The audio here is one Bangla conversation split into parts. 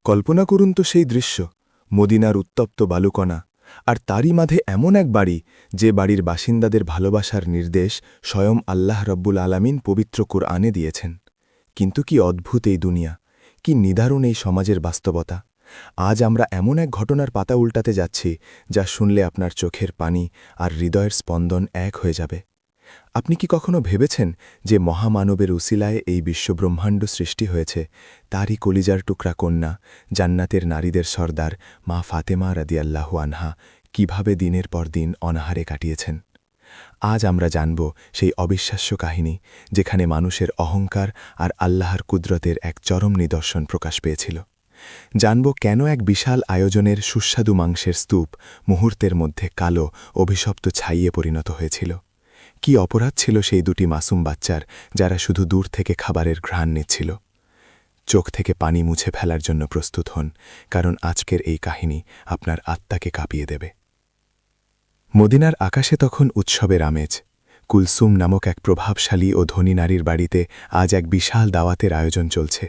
কল্পনা করুন তো সেই দৃশ্য, মদিনার উত্তপ্ত বালুকণা, আর তারই মাঝে এমন এক বাড়ি, যে বাড়ির বাসিন্দাদের ভালোবাসার নির্দেশ স্বয়ং আল্লাহ রব্বুল আলামিন পবিত্র কুরআনে দিয়েছেন। কিন্তু কি অদ্ভুত এই দুনিয়া, কি নিদারুণ এই সমাজের বাস্তবতা। আজ আমরা এমন এক ঘটনার পাতা উল্টাতে যাচ্ছি, যা শুনলে আপনার চোখের পানি আর হৃদয়ের স্পন্দন এক হয়ে যাবে। আপনি কি কখনো ভেবেছেন যে মহামানবের উসিলায় এই বিশ্বব্রহ্মাণ্ড সৃষ্টি হয়েছে, তারই কলিজার টুকরা কন্যা, জান্নাতের নারীদের সর্দার মা ফাতেমা রাদিয়াল্লাহু আনহা কিভাবে দিনের পর দিন অনাহারে কাটিয়েছেন? আজ আমরা জানব সেই অবিশ্বাস্য কাহিনী, যেখানে মানুষের অহংকার আর আল্লাহর কুদরতের এক চরম নিদর্শন প্রকাশ পেয়েছিল। জানব কেন এক বিশাল আয়োজনের সুস্বাদু মাংসের স্তূপ মুহূর্তের মধ্যে কালো অভিশপ্ত ছাইয়ে পরিণত হয়েছিল। কি অপরাধ ছিল সেই দুটি মাসুম বাচ্চার, যারা শুধু দূর থেকে খাবারের ঘ্রাণ নিচ্ছিল? চোখ থেকে পানি মুছে ফেলার জন্য প্রস্তুত হন, কারণ আজকের এই কাহিনী আপনার আত্মাকে কাঁপিয়ে দেবে। মদিনার আকাশে তখন উৎসবের আমেজ। কুলসুম নামক এক প্রভাবশালী ও ধনী নারীর বাড়িতে আজ এক বিশাল দাওয়াতের আয়োজন চলছে।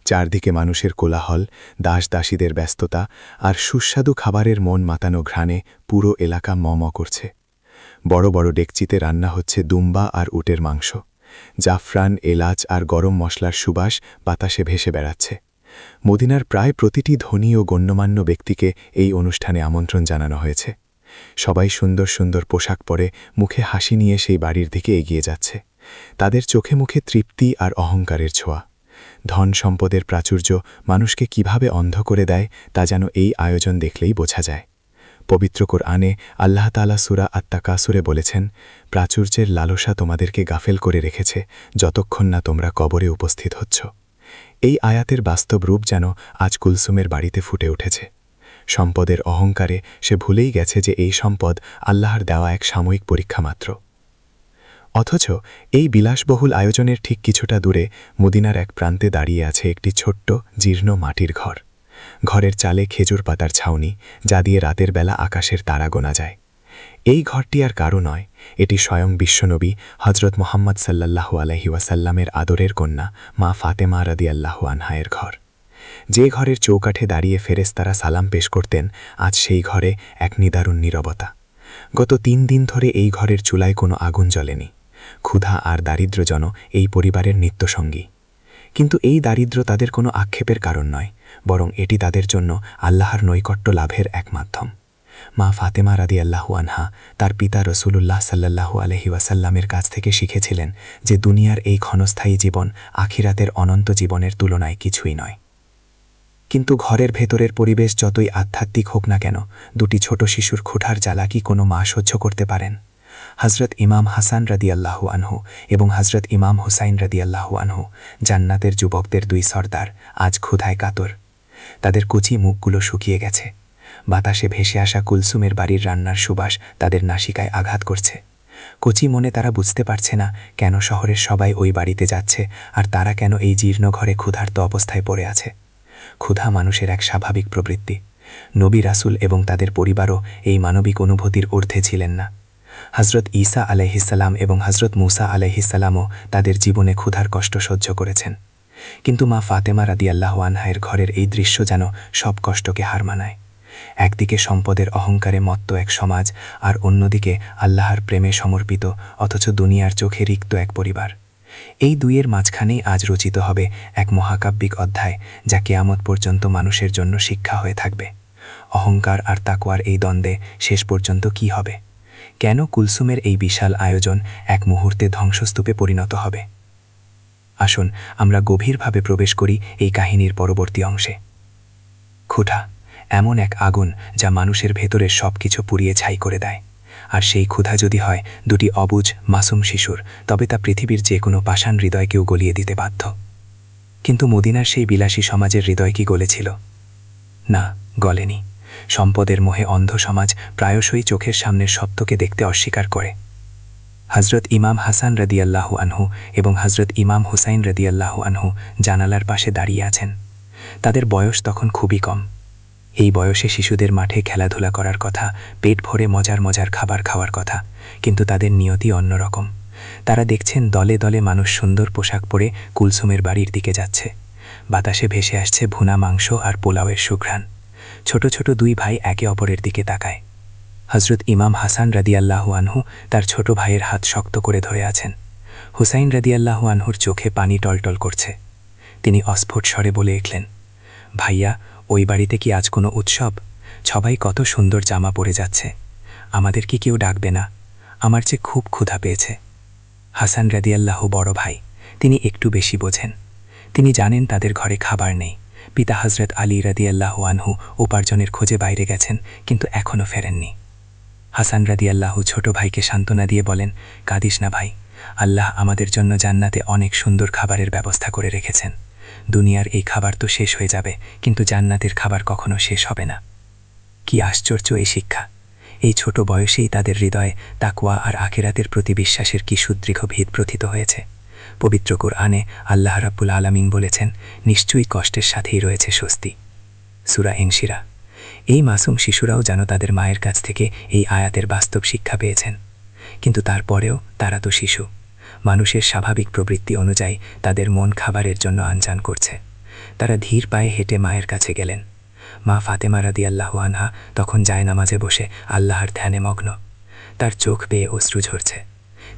চারদিকে মানুষের কোলাহল, দাসদাসীদের ব্যস্ততা আর সুস্বাদু খাবারের মন মাতানো ঘ্রাণে পুরো এলাকা ম করছে। বড় বড় ডেকচিতে রান্না হচ্ছে দুম্বা আর উটের মাংস। জাফরান, এলাচ আর গরম মশলার সুবাস বাতাসে ভেসে বেড়াচ্ছে। মদিনার প্রায় প্রতিটি ধনী ও গণ্যমান্য ব্যক্তিকে এই অনুষ্ঠানে আমন্ত্রণ জানানো হয়েছে। সবাই সুন্দর সুন্দর পোশাক পরে মুখে হাসি নিয়ে সেই বাড়ির দিকে এগিয়ে যাচ্ছে। তাদের চোখে মুখে তৃপ্তি আর অহংকারের ছোঁয়া। ধন সম্পদের প্রাচুর্য মানুষকে কিভাবে অন্ধ করে দেয়, তা যেন এই আয়োজন দেখলেই বোঝা যায়। পবিত্র কোরআনে আল্লাহ তাআলা সূরা আত-তাকাসুরে বলেছেন, প্রাচুর্যের লালসা তোমাদেরকে গাফেল করে রেখেছে যতক্ষণ না তোমরা কবরে উপস্থিত হচ্ছ। এই আয়াতের বাস্তব রূপ যেন আজ কুলসুমের বাড়িতে ফুটে উঠেছে। সম্পদের অহংকারে সে ভুলেই গেছে যে এই সম্পদ আল্লাহর দেওয়া এক সাময়িক পরীক্ষা মাত্র। অথচ এই বিলাসবহুল আয়োজনের ঠিক কিছুটা দূরে মদিনার এক প্রান্তে দাঁড়িয়ে আছে একটি ছোট্ট জীর্ণ মাটির ঘর। ঘরের চালে খেজুর পাতার ছাউনি, যা দিয়ে রাতের বেলা আকাশের তারা গোনা যায়। এই ঘরটি আর কারো নয়, এটি স্বয়ং বিশ্বনবী হজরত মুহাম্মদ সাল্লাল্লাহু আলাইহি ওয়াসাল্লামের আদরের কন্যা মা ফাতেমা রাদিয়াল্লাহু আনহায়ের ঘর। যে ঘরের চৌকাঠে দাঁড়িয়ে ফেরেশতারা সালাম পেশ করতেন, আজ সেই ঘরে এক নিদারুণ নীরবতা। গত 3 দিন ধরে এই ঘরের চুলায় কোনো আগুন জ্বলেনি। ক্ষুধা আর দারিদ্র্য যেন এই পরিবারের নিত্যসঙ্গী। কিন্তু এই দারিদ্র্য তাদের কোনো আক্ষেপের কারণ নয়, বরং এটি তাদের জন্য আল্লাহর নৈকট্য লাভের এক মাধ্যম। মা ফাতেমা রাদিয়াল্লাহু আনহা তার পিতা রসূলুল্লাহ সাল্লাল্লাহু আলাইহি ওয়াসাল্লামের কাছ থেকে শিখেছিলেন যে দুনিয়ার এই ক্ষণস্থায়ী জীবন আখিরাতের অনন্ত জীবনের তুলনায় কিছুই নয়। কিন্তু ঘরের ভেতরের পরিবেশ যতই আধ্যাত্মিক হোক না কেন, দুটি ছোট শিশুর ক্ষুধার জ্বালা কি কোনো মা সহ্য করতে পারেন? হজরত ইমাম হাসান রাদিয়াল্লাহু আনহু এবং হজরত ইমাম হুসাইন রাদিয়াল্লাহু আনহু, জান্নাতের যুবকদের 2 সর্দার, আজ ক্ষুধায় কাতর। তাদের কুচি মুখগুলো শুকিয়ে গেছে। বাতাসে ভেসে আসা কুলসুমের বাড়ির রান্নার সুবাস তাদের নাসিকায় আঘাত করছে। কচি মনে তারা বুঝতে পারছে না কেন শহরের সবাই ওই বাড়িতে যাচ্ছে, আর তারা কেন এই জীর্ণ ঘরে ক্ষুধার্ত অবস্থায় পড়ে আছে। ক্ষুধা মানুষের এক স্বাভাবিক প্রবৃত্তি। নবী রাসূল এবং তাদের পরিবারও এই মানবিক অনুভূতির ঊর্ধ্বে ছিলেন না। হজরত ঈসা আলাইহিসসালাম এবং হজরত মুসা আলাইহিসসালামও তাদের জীবনে ক্ষুধার কষ্ট সহ্য করেছেন। কিন্তু মা ফাতেমা রাদিয়াল্লাহু আনহায়ের ঘরের এই দৃশ্য যেন সব কষ্টকে হার মানায়। একদিকে সম্পদের অহংকারে মত্ত এক সমাজ, আর অন্যদিকে আল্লাহর প্রেমে সমর্পিত অথচ দুনিয়ার চোখে রিক্ত এক পরিবার। এই দুইয়ের মাঝখানেই আজ রচিত হবে এক মহাকাব্যিক অধ্যায়, যা কিয়ামত পর্যন্ত মানুষের জন্য শিক্ষা হয়ে থাকবে। অহংকার আর তাকওয়ার এই দ্বন্দ্বে শেষ পর্যন্ত কি হবে? কেন কুলসুমের এই বিশাল আয়োজন এক মুহূর্তে ধ্বংসস্তূপে পরিণত হবে? আসুন আমরা গভীরভাবে প্রবেশ করি এই কাহিনীর পরবর্তী অংশে। ক্ষুধা এমন এক আগুন যা মানুষের ভেতরের সব কিছু পুড়িয়ে ছাই করে দেয়। আর সেই ক্ষুধা যদি হয় দুটি অবুঝ মাসুম শিশুর, তবে তা পৃথিবীর যে কোনো পাষাণ হৃদয়কেও গলিয়ে দিতে বাধ্য। কিন্তু মদিনার সেই বিলাসী সমাজের হৃদয় কি গলেছিল? না, গলেনি। সম্পদের মোহে অন্ধ সমাজ প্রায়শই চোখের সামনের সত্যকে দেখতে অস্বীকার করে। হজরত ইমাম হাসান রাদিয়াল্লাহু আনহু এবং হজরত ইমাম হুসাইন রাদিয়াল্লাহু আনহু জানালার পাশে দাঁড়িয়ে আছেন। তাদের বয়স তখন খুবই কম। এই বয়সে শিশুদের মাঠে খেলাধুলা করার কথা, পেট ভরে মজার মজার খাবার খাওয়ার কথা, কিন্তু তাদের নিয়তি অন্যরকম। তারা দেখছেন দলে দলে মানুষ সুন্দর পোশাক পরে কুলসুমের বাড়ির দিকে যাচ্ছে। বাতাসে ভেসে আসছে ভুনা মাংস আর পোলাওয়ের সুঘ্রাণ। ছোট ছোট দুই ভাই একে অপরের দিকে তাকায়। হজরত ইমাম হাসান রাদিয়াল্লাহু আনহু তার ছোট ভাইয়ের হাত শক্ত করে ধরে আছেন। হুসাইন রাদিয়াল্লাহু আনহুর চোখে পানি টলটল করছে। তিনি অস্ফুট স্বরে বলে উঠলেন, ভাইয়া, ওই বাড়িতে কি আজ কোনো উৎসব? সবাই কত সুন্দর জামা পরে যাচ্ছে। আমাদের কি কেউ ডাকবে না? আমার যে খুব ক্ষুধা পেয়েছে। হাসান রাদিয়াল্লাহু বড় ভাই, তিনি একটু বেশি বোঝেন। তিনি জানেন তাদের ঘরে খাবার নেই। পিতা হজরত আলী রাদিয়াল্লাহু আনহু উপার্জনের খোঁজে বাইরে গেছেন, কিন্তু এখনও ফেরেননি। হাসান রাদিয়াল্লাহু ছোট ভাইকে সান্ত্বনা দিয়ে বলেন, কাঁদিস না ভাই, আল্লাহ আমাদের জন্য জান্নাতে অনেক সুন্দর খাবারের ব্যবস্থা করে রেখেছেন। দুনিয়ার এই খাবার তো শেষ হয়ে যাবে, কিন্তু জান্নাতের খাবার কখনো শেষ হবে না। কি আশ্চর্য এই শিক্ষা! এই ছোট বয়সেই তাদের হৃদয়ে তাকওয়া আর আখিরাতের প্রতি বিশ্বাসের কি সুদৃঢ় ভিত প্রথিত হয়েছে। পবিত্র কুরআনে আল্লাহ রাব্বুল আলামিন বলেছেন, নিশ্চয়ই কষ্টের সাথেই রয়েছে স্বস্তি। সূরা ইনশিরা। এই মাসুম শিশুরাও যেন তাদের মায়ের কাছ থেকে এই আয়াতের বাস্তব শিক্ষা পেয়েছেন। কিন্তু তারপরেও তারা তো শিশু। মানুষের স্বাভাবিক প্রবৃত্তি অনুযায়ী তাদের মন খাবারের জন্য আনজান করছে। তারা ধীর পায়ে হেঁটে মায়ের কাছে গেলেন। মা ফাতেমা রাদিয়াল্লাহু আনহা তখন জায়নামাজে বসে আল্লাহর ধ্যানে মগ্ন। তার চোখ বেয়ে অশ্রু ঝরছে।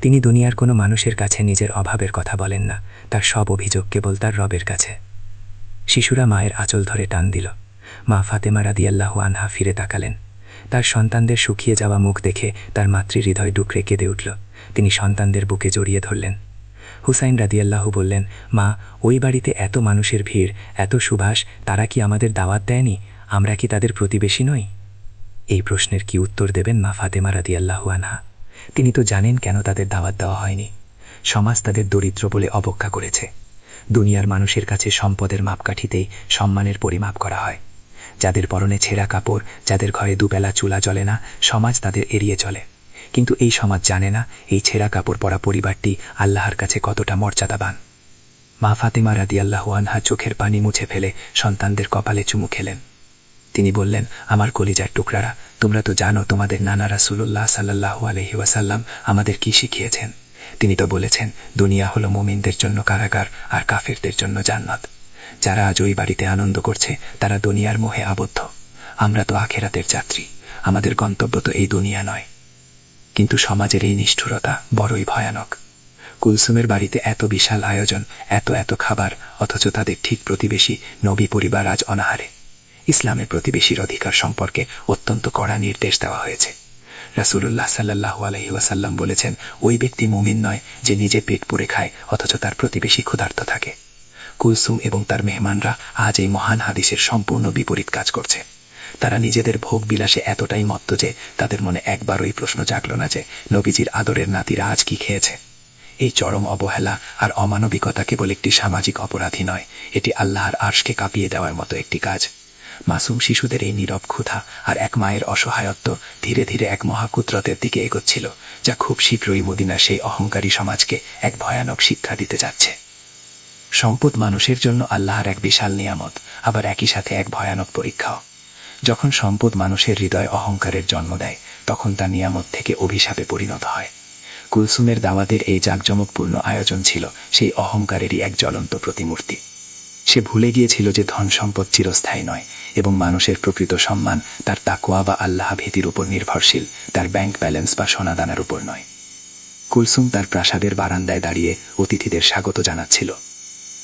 তিনি দুনিয়ার কোনো মানুষের কাছে নিজের অভাবের কথা বলেন না, তার সব অভিযোগ কেবল তার রবের কাছে। শিশুরা মায়ের আঁচল ধরে টান দিল। মা ফাতেমা রাদিয়াল্লাহু আনহা ফিরে তাকালেন। তার সন্তানদের শুকিয়ে যাওয়া মুখ দেখে তার মাতৃহৃদয় ডুকরে কেঁদে উঠল। তিনি সন্তানদের বুকে জড়িয়ে ধরলেন। হুসাইন রাদিয়াল্লাহু বললেন, মা, ওই বাড়িতে এত মানুষের ভিড়, এত সুবাস, তারা কি আমাদের দাওয়াত দেয়নি? আমরা কি তাদের প্রতিবেশী নই? এই প্রশ্নের কি উত্তর দেবেন মা ফাতেমা রাদিয়াল্লাহু আনহা? তিনি তো জানেন কেন তাদের দাওয়াত দেওয়া হয়নি। সমাজ তাদের দরিদ্র বলে অবজ্ঞা করেছে। দুনিয়ার মানুষের কাছে সম্পদের মাপকাঠিতেই সম্মানের পরিমাপ করা হয়। যাদের পরনে ছেঁড়া কাপড়, যাদের ঘরে দুবেলা চুলা জ্বলে না, সমাজ তাদের এড়িয়ে চলে। কিন্তু এই সমাজ জানে না এই ছেঁড়া কাপড় পরা পরিবারটি আল্লাহর কাছে কতটা মর্যাদাবান। মা ফাতেমা রাদিয়াল্লাহু আনহা চোখের পানি মুছে ফেলে সন্তানদের কপালে চুমু খেলেন। তিনি বললেন, আমার কলিজার টুকরারা, তোমরা তো জানো তোমাদের নানা রাসূলুল্লাহ সাল্লাল্লাহু আলাইহি ওয়াসাল্লাম আমাদের কি শিখিয়েছেন। তিনি তো বলেছেন, দুনিয়া হলো মুমিনদের জন্য কারাগার আর কাফেরদের জন্য জান্নাত। যারা আজ ওই বাড়িতে আনন্দ করছে তারা দুনিয়ার মোহে আবদ্ধ। আমরা তো আখিরাতের যাত্রী, আমাদের গন্তব্য তো এই দুনিয়া নয়। কিন্তু সমাজের এই নিষ্ঠুরতা বড়ই ভয়ানক। কুলসুমের বাড়িতে এত বিশাল আয়োজন, এত এত খাবার, অথচ তাদের ঠিক প্রতিবেশী নবী পরিবার আজ অনাহারে। ইসলামের প্রতিবেশীর অধিকার সম্পর্কে অত্যন্ত কড়া নির্দেশ দেওয়া হয়েছে। রাসূলুল্লাহ সাল্লাল্লাহু আলাইহি ওয়াসাল্লাম বলেছেন, ওই ব্যক্তি মুমিন নয় যে নিজে পেট পুরে খায় অথচ তার প্রতিবেশী ক্ষুধার্ত থাকে। কুলসুম এবং তার মেহমানরা আজ এই মহান হাদিসের সম্পূর্ণ বিপরীত কাজ করছে। তারা নিজেদের ভোগ বিলাসে এতটাই মত্ত যে তাদের মনে একবারই প্রশ্ন জাগল না যে নবীজির আদরের নাতিরা আজ কি খেয়েছে। এই চরম অবহেলা আর অমানবিকতা কেবল একটি সামাজিক অপরাধী নয়, এটি আল্লাহর আরশকে কাঁপিয়ে দেওয়ার মতো একটি কাজ। মাসুম শিশুদের এই নীরব ক্ষুধা আর এক মায়ের অসহায়ত্ব ধীরে ধীরে এক মহাকুদরতের দিকে এগোচ্ছিল, যা খুব শীঘ্রই মদিনার সেই অহংকারী সমাজকে এক ভয়ানক শিক্ষা দিতে যাচ্ছে। সম্পদ মানুষের জন্য আল্লাহর এক বিশাল নিয়ামত, আবার একই সাথে এক ভয়ানক পরীক্ষাও। যখন সম্পদ মানুষের হৃদয় অহংকারের জন্ম দেয়, তখন তা নিয়ামত থেকে অভিশাপে পরিণত হয়। কুলসুমের দাওয়াতের এই জাঁকজমকপূর্ণ আয়োজন ছিল সেই অহংকারেরই এক জ্বলন্ত প্রতিমূর্তি। সে ভুলে গিয়েছিল যে ধন সম্পদ চিরস্থায়ী নয় এবং মানুষের প্রকৃত সম্মান তার তাকওয়া বা আল্লাহ ভীতির উপর নির্ভরশীল, তার ব্যাংক ব্যালেন্স বা সোনাদানার উপর নয়। কুলসুম তার প্রাসাদের বারান্দায় দাঁড়িয়ে অতিথিদের স্বাগত জানাচ্ছিল।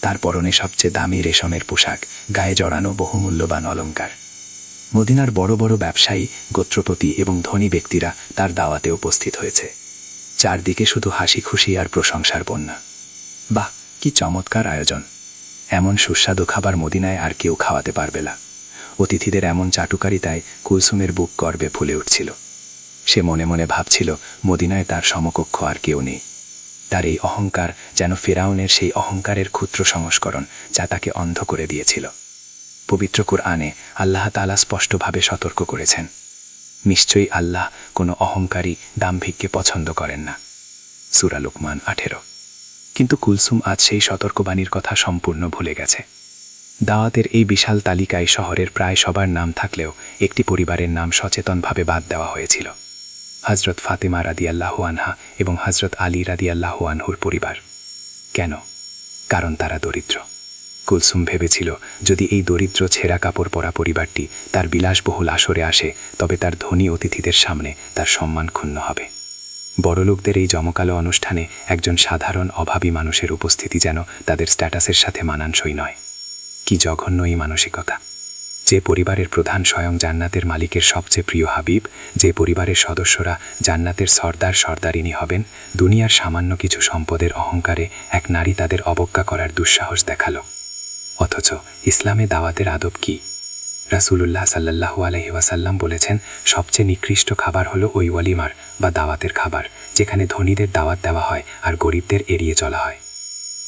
তার পরনে সবচেয়ে দামি রেশমের পোশাক, গায়ে জড়ানো বহুমূল্যবান অলংকার। মদিনার বড় বড় ব্যবসায়ী, গোত্রপতি এবং ধনী ব্যক্তিরা তার দাওয়াতে উপস্থিত হয়েছে। চারদিকে শুধু হাসি খুশি আর প্রশংসার বন্যা। বাহ, কি চমৎকার আয়োজন! এমন সুস্বাদু খাবার মদিনায় আর কেউ খাওয়াতে পারবে না। অতিথিদের এমন চাটুকারিতায় কুলসুমের বুক গর্বে ফুলে উঠছিল। সে মনে মনে ভাবছিল, মদিনায় তার সমকক্ষ আর কেউ নেই। তার এই অহংকার যেন ফিরআউনের সেই অহংকারের ক্ষুদ্র সংস্করণ, যা তাকে অন্ধ করে দিয়েছিল। পবিত্র কুরআনে আল্লাহ তাআলা স্পষ্টভাবে সতর্ক করেছেন, নিশ্চয়ই আল্লাহ কোনো অহংকারী দাম্ভিককে পছন্দ করেন না। সূরা লুকমান 18। কিন্তু কুলসুম আজ সেই সতর্কবাণীর কথা সম্পূর্ণ ভুলে গেছে। দাওয়াতের এই বিশাল তালিকায় শহরের প্রায় সবার নাম থাকলেও একটি পরিবারের নাম সচেতনভাবে বাদ দেওয়া হয়েছিল, হজরত ফাতেমা রাদিয়াল্লাহু আনহা এবং হজরত আলী রাদিয়াল্লাহু আনহুর পরিবার। কেন? কারণ তারা দরিদ্র। কুলসুম ভেবেছিল যদি এই দরিদ্র ছেঁড়া কাপড় পরা পরিবারটি তার বিলাসবহুল আসরে আসে তবে তার ধনী অতিথিদের সামনে তার সম্মান ক্ষুণ্ণ হবে। বড়লোকদের এই জমকালো অনুষ্ঠানে একজন সাধারণ অভাবী মানুষের উপস্থিতি যেন তাদের স্ট্যাটাসের সাথে মানানসই নয়। কি জঘন্য এই মানসিকতা! যে পরিবারের প্রধান স্বয়ং জান্নাতের মালিকের সবচেয়ে প্রিয় হাবিব, যে পরিবারের সদস্যরা জান্নাতের সর্দার সর্দারিনী হবেন, দুনিয়ার সামান্য কিছু সম্পদের অহংকারে এক নারী তাদের অবজ্ঞা করার দুঃসাহস দেখালো। অথচ ইসলামে দাওয়াতের আদব কি? রাসূলুল্লাহ সাল্লাল্লাহু আলাইহি ওয়াসাল্লাম বলেছেন, সবচেয়ে নিকৃষ্ট খাবার হলো ওই ওয়ালিমার বা দাওয়াতের খাবার যেখানে ধনীদের দাওয়াত দেওয়া হয় আর গরিবদের এড়িয়ে চলা হয়।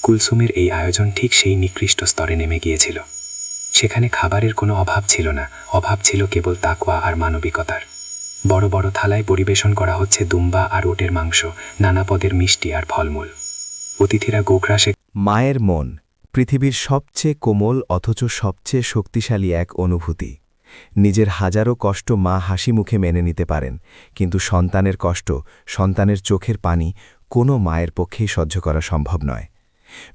কুলসুমের এই আয়োজন ঠিক সেই নিকৃষ্ট স্তরে নেমে গিয়েছিল। সেখানে খাবারের কোনো অভাব ছিল না, অভাব ছিল কেবল তাকওয়া আর মানবিকতার। বড় বড় থালায় পরিবেশন করা হচ্ছে দুম্বা আর উটের মাংস, নানা পদের মিষ্টি আর ফলমূল। অতিথিরা গোগ্রাসে মায়ের মন পৃথিবীর সবচেয়ে কোমল অথচ সবচেয়ে শক্তিশালী এক অনুভূতি। নিজের হাজারো কষ্ট মা হাসি মুখে মেনে নিতে পারেন, কিন্তু সন্তানের কষ্ট, সন্তানের চোখের পানি কোনো মায়ের পক্ষেই সহ্য করা সম্ভব নয়।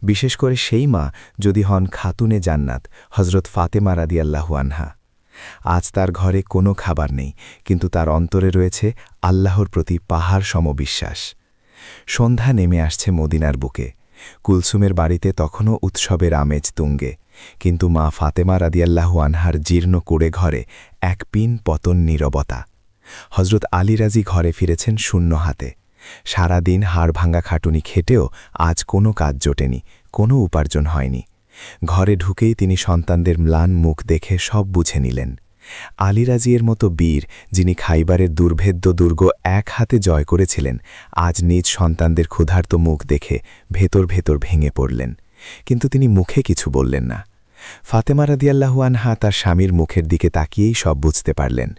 বিশেষ করে সেই মা যদি হন খাতুনে জান্নাত হজরত ফাতেমা রাদিয়াল্লাহু আনহা। আজ তার ঘরে কোনো খাবার নেই, কিন্তু তার অন্তরে রয়েছে আল্লাহর প্রতি পাহাড় সম বিশ্বাস। সন্ধ্যা নেমে আসছে মদিনার বুকে। কুলসুমের বাড়িতে তখনও উৎসবের আমেজ তুঙ্গে, কিন্তু মা ফাতেমা রাদিয়াল্লাহু আনহার জীর্ণ কুড়ে ঘরে এক পিন পতন নীরবতা। হজরত আলী রাজি ঘরে ফিরেছেন শূন্য হাতে। সারাদিন হাড় ভাঙা খাটুনি খেটেও আজ কোনো কাজ জোটেনি, কোনো উপার্জন হয়নি। ঘরে ঢুকেই তিনি সন্তানদের ম্লান মুখ দেখে সব বুঝে নিলেন। আলী রাজিয়ের মতো বীর, যিনি খাইবারের দুর্ভেদ্য দুর্গ এক হাতে জয় করেছিলেন, আজ নিজ সন্তানদের ক্ষুধার্ত মুখ দেখে ভেতর ভেতর ভেঙে পড়লেন, কিন্তু তিনি মুখে কিছু বললেন না। ফাতেমা রাদিয়াল্লাহু আনহা তার স্বামীর মুখের দিকে তাকিয়েই সব বুঝতে পারলেন।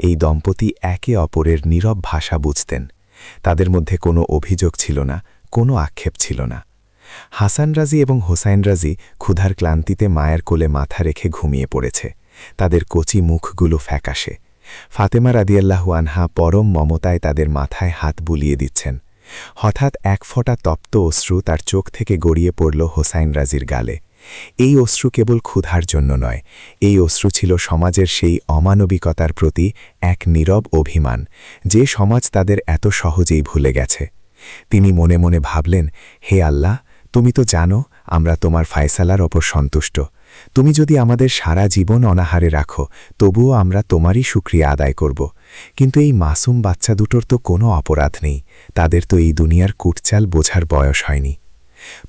এই দম্পতি একে অপরের নীরব ভাষা বুঝতেন। তাদের মধ্যে কোনো অভিযোগ ছিল না, কোনো আক্ষেপ ছিল না। হাসান রাজি এবং হোসাইন রাজি ক্ষুধার ক্লান্তিতে মায়ের কোলে মাথা রেখে ঘুমিয়ে পড়েছে, তাদের কচি মুখগুলো ফ্যাকাশে। ফাতেমা রাদিয়াল্লাহু আনহা পরম মমতায় তাদের মাথায় হাত বুলিয়ে দিচ্ছেন। হঠাৎ এক ফোঁটা তপ্ত অশ্রু তার চোখ থেকে গড়িয়ে পড়ল হোসাইন রাজির গালে। এই অশ্রু কেবল ক্ষুধার জন্য নয়, এই অশ্রু ছিল সমাজের সেই অমানবিকতার প্রতি এক নীরব অভিমান, যে সমাজ তাদের এত সহজেই ভুলে গেছে। তিনি মনে মনে ভাবলেন, হে আল্লাহ, তুমি তো জানো আমরা তোমার ফায়সালার ওপর সন্তুষ্ট। তুমি যদি আমাদের সারা জীবন অনাহারে রাখো, তবুও আমরা তোমারই শুকরিয়া আদায় করব। কিন্তু এই মাসুম বাচ্চা দুটোর তো কোনো অপরাধ নেই, তাদের তো এই দুনিয়ার কুটচাল বোঝার বয়স হয়নি।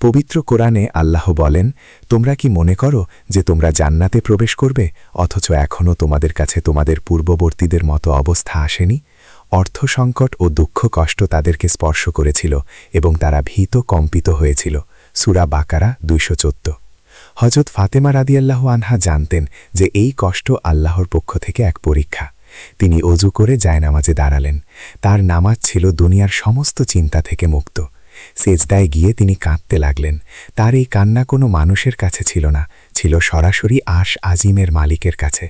পবিত্র কোরআনে আল্লাহ বলেন, তোমরা কি মনে করো যে তোমরা জান্নাতে প্রবেশ করবে, অথচ এখনও তোমাদের কাছে তোমাদের পূর্ববর্তীদের মতো অবস্থা আসেনি? অর্থ সংকট ও দুঃখ কষ্ট তাদেরকে স্পর্শ করেছিল এবং তারা ভীত কম্পিত হয়েছিল। সূরা বাকারা 214। হযরত ফাতেমা রাদিয়াল্লাহু আনহা জানতেন যে এই কষ্ট আল্লাহর পক্ষ থেকে এক পরীক্ষা। তিনি অজু করে জায়নামাজে দাঁড়ালেন। তার নামাজ ছিল দুনিয়ার সমস্ত চিন্তা থেকে মুক্ত। সেজদায় গিয়ে তিনি কাঁদতে লাগলেন। তার এই কান্না কোনো মানুষের কাছে ছিল না, ছিল সরাসরি আশ আজিমের মালিকের কাছে।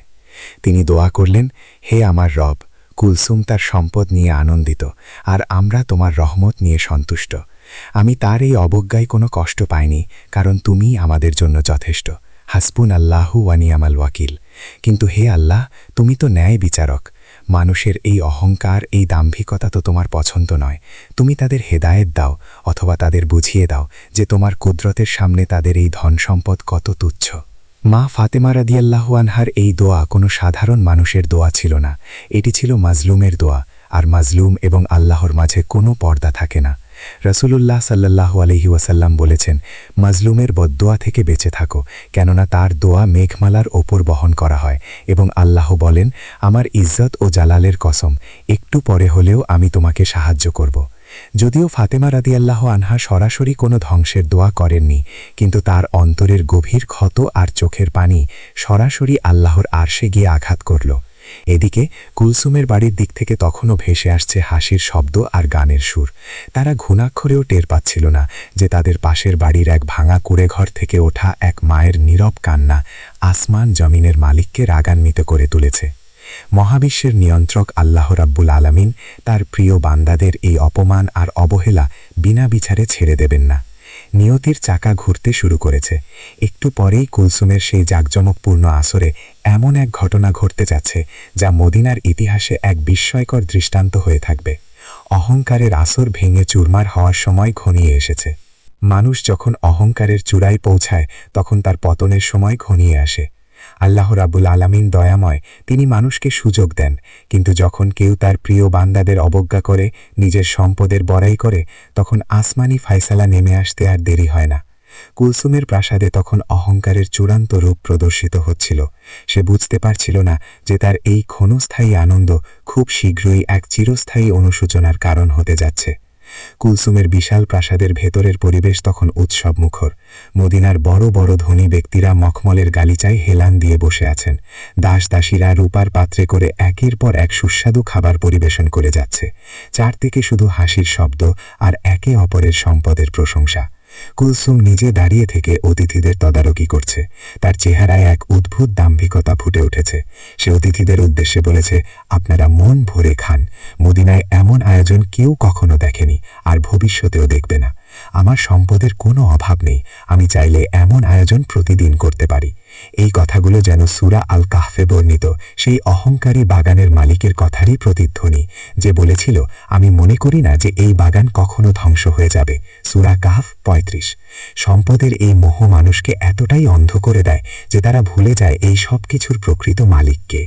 তিনি দোয়া করলেন, হে আমার রব, কুলসুম তার সম্পদ নিয়ে আনন্দিত, আর আমরা তোমার রহমত নিয়ে সন্তুষ্ট। আমি তার এই অবজ্ঞায় কোনো কষ্ট পাইনি, কারণ তুমি আমাদের জন্য যথেষ্ট। হাসবুন আল্লাহু ওয়া নি'মাল ওয়াকিল। কিন্তু হে আল্লাহ, তুমি তো ন্যায় বিচারক। মানুষের এই অহংকার, এই দাম্ভিকতা তো তোমার পছন্দ নয়। তুমি তাদের হেদায়েত দাও, অথবা তাদের বুঝিয়ে দাও যে তোমার কুদরতের সামনে তাদের এই ধন সম্পদ কত তুচ্ছ। মা ফাতেমা রাদিয়াল্লাহু আনহার এই দোয়া কোনো সাধারণ মানুষের দোয়া ছিল না, এটি ছিল মাজলুমের দোয়া, আর মাজলুম এবং আল্লাহর মাঝে কোনো পর্দা থাকে না। রাসূলুল্লাহ সাল্লাল্লাহু আলাইহি ওয়াসাল্লাম বলেছেন, মাজলুমের বদদোয়া থেকে বেঁচে থাকো, কেননা তার দোয়া মেঘমালার ওপর বহন করা হয়, এবং আল্লাহ বলেন, আমার ইজ্জত ও জালালের কসম, একটু পরে হলেও আমি তোমাকে সাহায্য করব। যদিও ফাতেমা রাদিয়াল্লাহু আনহা সরাসরি কোনো ধ্বংসের দোয়া করেননি, কিন্তু তার অন্তরের গভীর ক্ষত আর চোখের পানি সরাসরি আল্লাহর আরশে গিয়ে আঘাত করল। এদিকে কুলসুমের বাড়ির দিক থেকে তখনও ভেসে আসছে হাসির শব্দ আর গানের সুর। তারা ঘুণাক্ষরেও টের পাচ্ছিল না যে তাদের পাশের বাড়ির এক ভাঙা কুঁড়েঘর থেকে ওঠা এক মায়ের নীরব কান্না আসমান জমিনের মালিককে রাগান্বিত করে তুলেছে। মহাবিশ্বের নিয়ন্ত্রক আল্লাহ রাব্বুল আলামিন তার প্রিয় বান্দাদের এই অপমান আর অবহেলা বিনা বিচারে ছেড়ে দেবেন না। নিয়তির চাকা ঘুরতে শুরু করেছে। একটু পরেই কুলসুমের সেই জাঁকজমকপূর্ণ আসরে এমন এক ঘটনা ঘটতে যাচ্ছে যা মদিনার ইতিহাসে এক বিস্ময়কর দৃষ্টান্ত হয়ে থাকবে। অহংকারের আসর ভেঙে চুরমার হওয়ার সময় ঘনিয়ে এসেছে। মানুষ যখন অহংকারের চূড়ায় পৌঁছায় তখন তার পতনের সময় ঘনিয়ে আসে। আল্লাহ রাব্বুল আলামিন দয়াময়, তিনি মানুষকে সুযোগ দেন, কিন্তু যখন কেউ তার প্রিয় বান্দাদের অবজ্ঞা করে, নিজের সম্পদের বড়াই করে, তখন আসমানি ফায়সালা নেমে আসতে আর দেরি হয় না। কুলসুমের প্রাসাদে তখন অহংকারের চূড়ান্ত রূপ প্রদর্শিত হচ্ছিল। সে বুঝতে পারছিল না যে তার এই ক্ষণস্থায়ী আনন্দ খুব শীঘ্রই এক চিরস্থায়ী অনুশোচনার কারণ হতে যাচ্ছে। কুলসুমের বিশাল প্রাসাদের ভেতরের পরিবেশ তখন উৎসবমুখর। মদিনার বড় বড় ধনী ব্যক্তিরা মখমলের গালিচায় হেলান দিয়ে বসে আছেন। দাসদাসীরা রূপার পাত্রে করে একের পর এক সুস্বাদু খাবার পরিবেশন করে যাচ্ছে। চারদিকে শুধু হাসির শব্দ আর একে অপরের সম্পদের প্রশংসা। কুলসুম নিজে দাঁড়িয়ে থেকে অতিথিদের তদারকি করছে। তার চেহারায় এক অদ্ভুত দাম্ভিকতা ফুটে উঠেছে। সে অতিথিদের উদ্দেশ্যে বলেছে, আপনারা মন ভরে খান। মদিনায় এমন আয়োজন কেউ কখনো দেখেনি, আর ভবিষ্যতেও দেখবে না। আমার সম্পদের কোনো অভাব নেই, আমি চাইলে এমন আয়োজন প্রতিদিন করতে পারি। এই কথাগুলো যেন সূরা আল কাহফে বর্ণিত সেই অহংকারী বাগানের মালিকের কথারই প্রতিধ্বনি, যে বলেছিল, আমি মনে করি না যে এই বাগান কখনো ধ্বংস হয়ে যাবে। সূরা কাহফ ৩৫। সম্পদের এই মোহ মানুষকে এতটাই অন্ধ করে দেয় যে তারা ভুলে যায় এই সব কিছুর প্রকৃত মালিককে।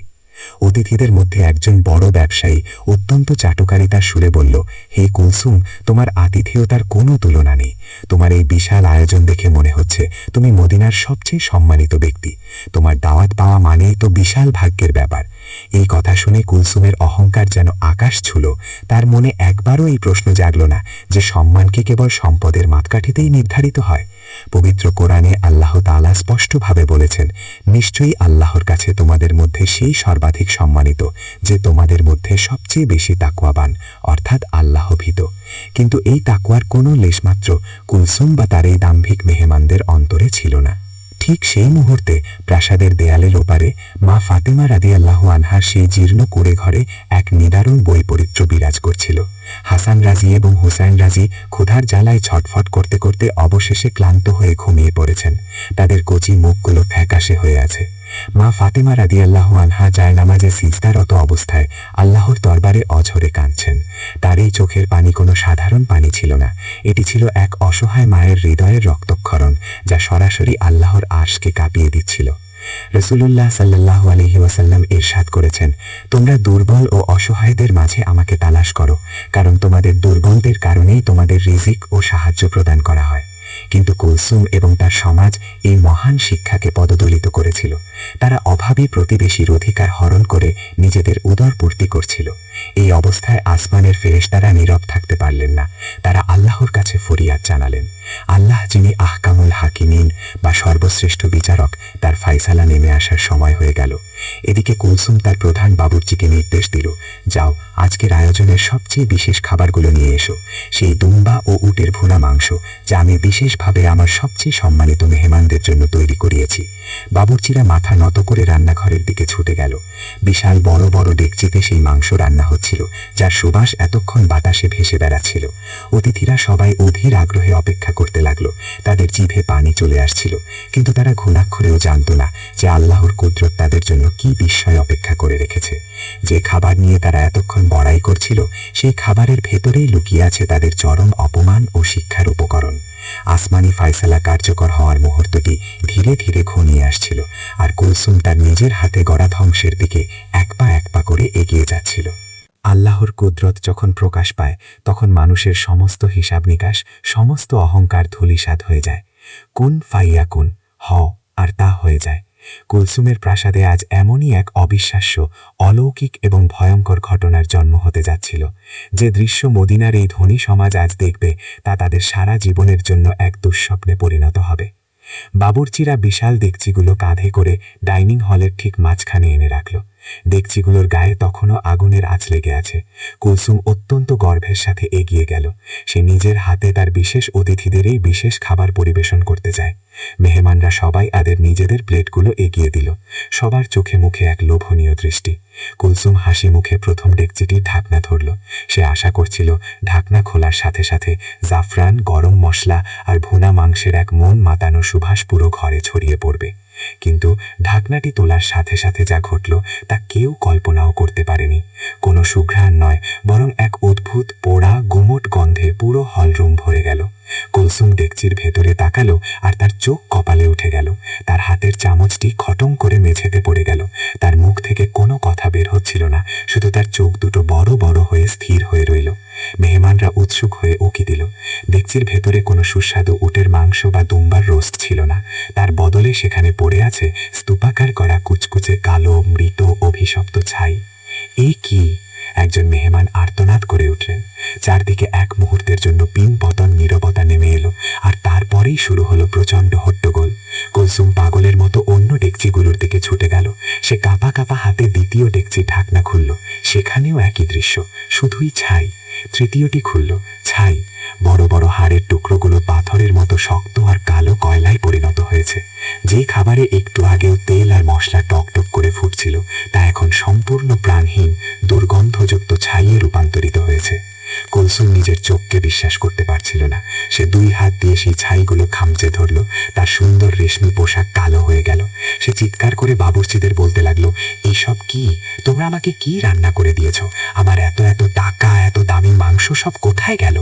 অতিথিদের মধ্যে একজন বড় ব্যবসায়ী অত্যন্ত চাটুকারিতার সুরে বলল, হে কুলসুম, তোমার আতিথেয়তার কোনো তুলনা নেই। তোমার এই বিশাল আয়োজন দেখে মনে হচ্ছে তুমি মদিনার সবচেয়ে সম্মানিত ব্যক্তি। তোমার দাওয়াত পাওয়া মানেই তো বিশাল ভাগ্যের ব্যাপার। এই কথা শুনে কুলসুমের অহংকার যেন আকাশ ছুল। তার মনে একবারও এই প্রশ্ন জাগল না যে সম্মান কি কেবল সম্পদের মাপকাঠিতেই নির্ধারিত হয়। পবিত্র কোরআনে আল্লাহ তাআলা স্পষ্টভাবে বলেছেন, নিশ্চয়ই আল্লাহর কাছে তোমাদের মধ্যে সেই সর্বাধিক সম্মানিত যে তোমাদের মধ্যে সবচেয়ে বেশি তাকওয়াবান, অর্থাৎ আল্লাহভীত। কিন্তু এই তাকওয়ার কোনো লেশমাত্র কুলসুম বা তার এই দাম্ভিক মেহমানদের অন্তরে ছিল না। ঠিক সেই মুহূর্তে প্রাসাদের দেয়ালের ওপারে মা ফাতেমা রাদিয়াল্লাহু আনহার সেই জীর্ণ কুঁড়ে ঘরে এক নিদারুণ বৈপরীত্য বিরাজ করছিল। হাসান রাজি এবং হুসাইন রাজি ক্ষুধার জ্বালায় ছটফট করতে করতে অবশেষে ক্লান্ত হয়ে ঘুমিয়ে পড়েছেন। তাদের কচি মুখগুলো ফ্যাকাশে হয়ে আছে। মা ফাতেমা রাদিয়াল্লাহু আনহা জায়নামাজে সিজদারত অবস্থায় আল্লাহর দরবারে অঝরে কাঁদছেন। তার এই চোখের পানি কোনো সাধারণ পানি ছিল না, এটি ছিল এক অসহায় মায়ের হৃদয়ের রক্তক্ষরণ, যা সরাসরি আল্লাহর আরশকে কাঁপিয়ে দিচ্ছিল। রাসূলুল্লাহ সাল্লাল্লাহু আলাইহি ওয়াসাল্লাম ইরশাদ করেছেন, তোমরা দুর্বল ও অসহায়দের মাঝে আমাকে তালাশ করো, কারণ তোমাদের দুর্বলদের কারণেই তোমাদের রিজিক ও সাহায্য প্রদান করা হয়। কিন্তু কুলসুম এবং তার সমাজ এই মহান শিক্ষাকে পদদলিত করেছিল। তারা অভাবী প্রতিবেশীর অধিকার হরণ করে নিজেদের উদরপূর্তি করছিল। এই অবস্থায় আসমানের ফেরেশতারা নীরব থাকতে পারলেন না। তারা আল্লাহর কাছে ফরিয়াদ জানালেন। আল্লাহ, যিনি আহকামুল হাকিমিন বা সর্বশ্রেষ্ঠ বিচারক, তার ফায়সালা নেমে আসার সময় হয়ে গেল। এদিকে কুলসুম তার প্রধান বাবুর্চিকে নির্দেশ দিল, যাও, আজকের আয়োজনের সবচেয়ে বিশেষ খাবারগুলো নিয়ে এসো। সেই দুম্বা ও উটের ভুনা মাংস, যা আমি বিশেষভাবে আমার সবচেয়ে সম্মানিত মেহমানদের জন্য তৈরি করিয়েছি। বাবুর্চিরা মাথা নত করে রান্নাঘরের দিকে ছুটে গেল। বিশাল বড় বড় ডেকচিতে সেই মাংস রান্না হচ্ছিল, যার সুবাস এতক্ষণ বাতাসে ভেসে বেড়াচ্ছিল। অতিথিরা সবাই অধীর আগ্রহে অপেক্ষা করতে লাগলো। তাদের জিভে পানি চলে আসছিল, কিন্তু তারা ঘুণাক্ষরেও জানত না যে আল্লাহর কুদরত তাদের জন্য কি বিস্ময় অপেক্ষা করে রেখেছে। যে খাবার নিয়ে তারা এতক্ষণ বড়াই করছিল, সেই খাবারের ভেতরেই লুকিয়ে আছে তাদের চরম অপমান ও শিক্ষার উপকরণ। আসমানি ফায়সালা কার্যকর হওয়ার মুহূর্তটি ধীরে ধীরে ঘনিয়ে আসছিল, আর কুলসুম তার নিজের হাতে গড়া ধ্বংসের দিকে এক পা করে এগিয়ে যাচ্ছিল। আল্লাহর কুদরত যখন প্রকাশ পায়, তখন মানুষের সমস্ত হিসাব নিকাশ, সমস্ত অহংকার ধূলিসাৎ হয়ে যায়। কুন ফাইয়াকুন, হ, আর তা হয়ে যায়। কুলসুমের প্রাসাদে আজ এমনই এক অবিশ্বাস্য, অলৌকিক এবং ভয়ঙ্কর ঘটনার জন্ম হতে যাচ্ছিল। যে দৃশ্য মদিনার এই ধনী সমাজ আজ দেখবে, তা তাদের সারা জীবনের জন্য এক দুঃস্বপ্নে পরিণত হবে। বাবুর্চিরা বিশাল ডেকচিগুলো কাঁধে করে ডাইনিং হলের ঠিক মাঝখানে এনে রাখল। ডেকচিগুলোর গায়ে তখনও আগুনের আঁচ লেগে আছে। কুলসুম অত্যন্ত গর্বের সাথে এগিয়ে গেল। সে নিজের হাতে তার বিশেষ অতিথিদের এই বিশেষ খাবার পরিবেশন করতে চায়। মেহমানরা সবাই তাদের নিজেদের প্লেটগুলো এগিয়ে দিল। সবার চোখে মুখে এক লোভনীয় দৃষ্টি। কুলসুম হাসি মুখে প্রথম ডেকচিটির ঢাকনা ধরল। সে আশা করছিল ঢাকনা খোলার সাথে সাথে জাফরান, গরম মশলা আর ভুনা মাংসের এক মন মাতানো সুবাস পুরো ঘরে ছড়িয়ে পড়বে। কিন্তু ঢাকনাটি তোলার সাথে সাথে যা ঘটল তা কেউ কল্পনাও করতে পারেনি। কোনো সুঘ্রাণ নয়, বরং এক অদ্ভুত পোড়া গুমোট গন্ধে পুরো হলরুম ভরে গেল। কুলসুম ডেকচির ভেতরে তাকালো আর তার চোখ কপালে উঠে গেল। তার হাতের চামচটি খটম করে মেঝেতে পড়ে গেল। তার মুখ থেকে কোনো কথা বের হচ্ছিল না, শুধু তার চোখ দুটো বড় বড় হয়ে স্থির হয়ে রইল। মেহমানরা উৎসুক হয়ে উকি দিল। ডেকচির ভেতরে কোনো সুস্বাদু উটের মাংস বা দুম্বার রোস্ট ছিল না। তার বদলে সেখানে পড়ে আছে স্তূপাকার করা কুচকুচে কালো মৃত অভিশপ্ত ছাই। এই কি? একজন মেহমান আর্তনাদ করে উঠলেন। চারদিকে এক মুহূর্তের জন্য পিন পতন নীরবতা নেমে এলো, আর তারপরেই শুরু হলো প্রচণ্ড হট্টগোল। কুলসুম পাগলের মতো অন্য ডেকচিগুলোর দিকে ছুটে গেল। সে কাঁপা কাঁপা হাতে দ্বিতীয় ডেকচির ঢাকনা খুলল। সেখানেও একই দৃশ্য, শুধুই ছাই। তৃতীয়টি খুলল, ছাই। বড় বড় হাড়ের টুকরোগুলো পাথরের মতো শক্ত আর কালো কয়লায় পরিণত হয়েছে। যে খাবারে একটু আগেও তেল আর মশলা টকটক করে ফুটছিল, তা এখন সম্পূর্ণ প্রাণহীন দুর্গন্ধযুক্ত ছাইয়ে রূপান্তরিত হয়েছে। কুলসুম নিজের চোখকে বিশ্বাস করতে পারছিল না। সে দুই হাত দিয়ে সেই ছাইগুলো খামচে ধরল। তার সুন্দর রেশমি পোশাক কালো হয়ে গেল। সে চিৎকার করে বাবুর্চিদের বলতে লাগলো, এইসব কি? তোমরা আমাকে কি রান্না করে দিয়েছ? আমার এত এত টাকা, এত দামি মাংস সব কোথায় গেল?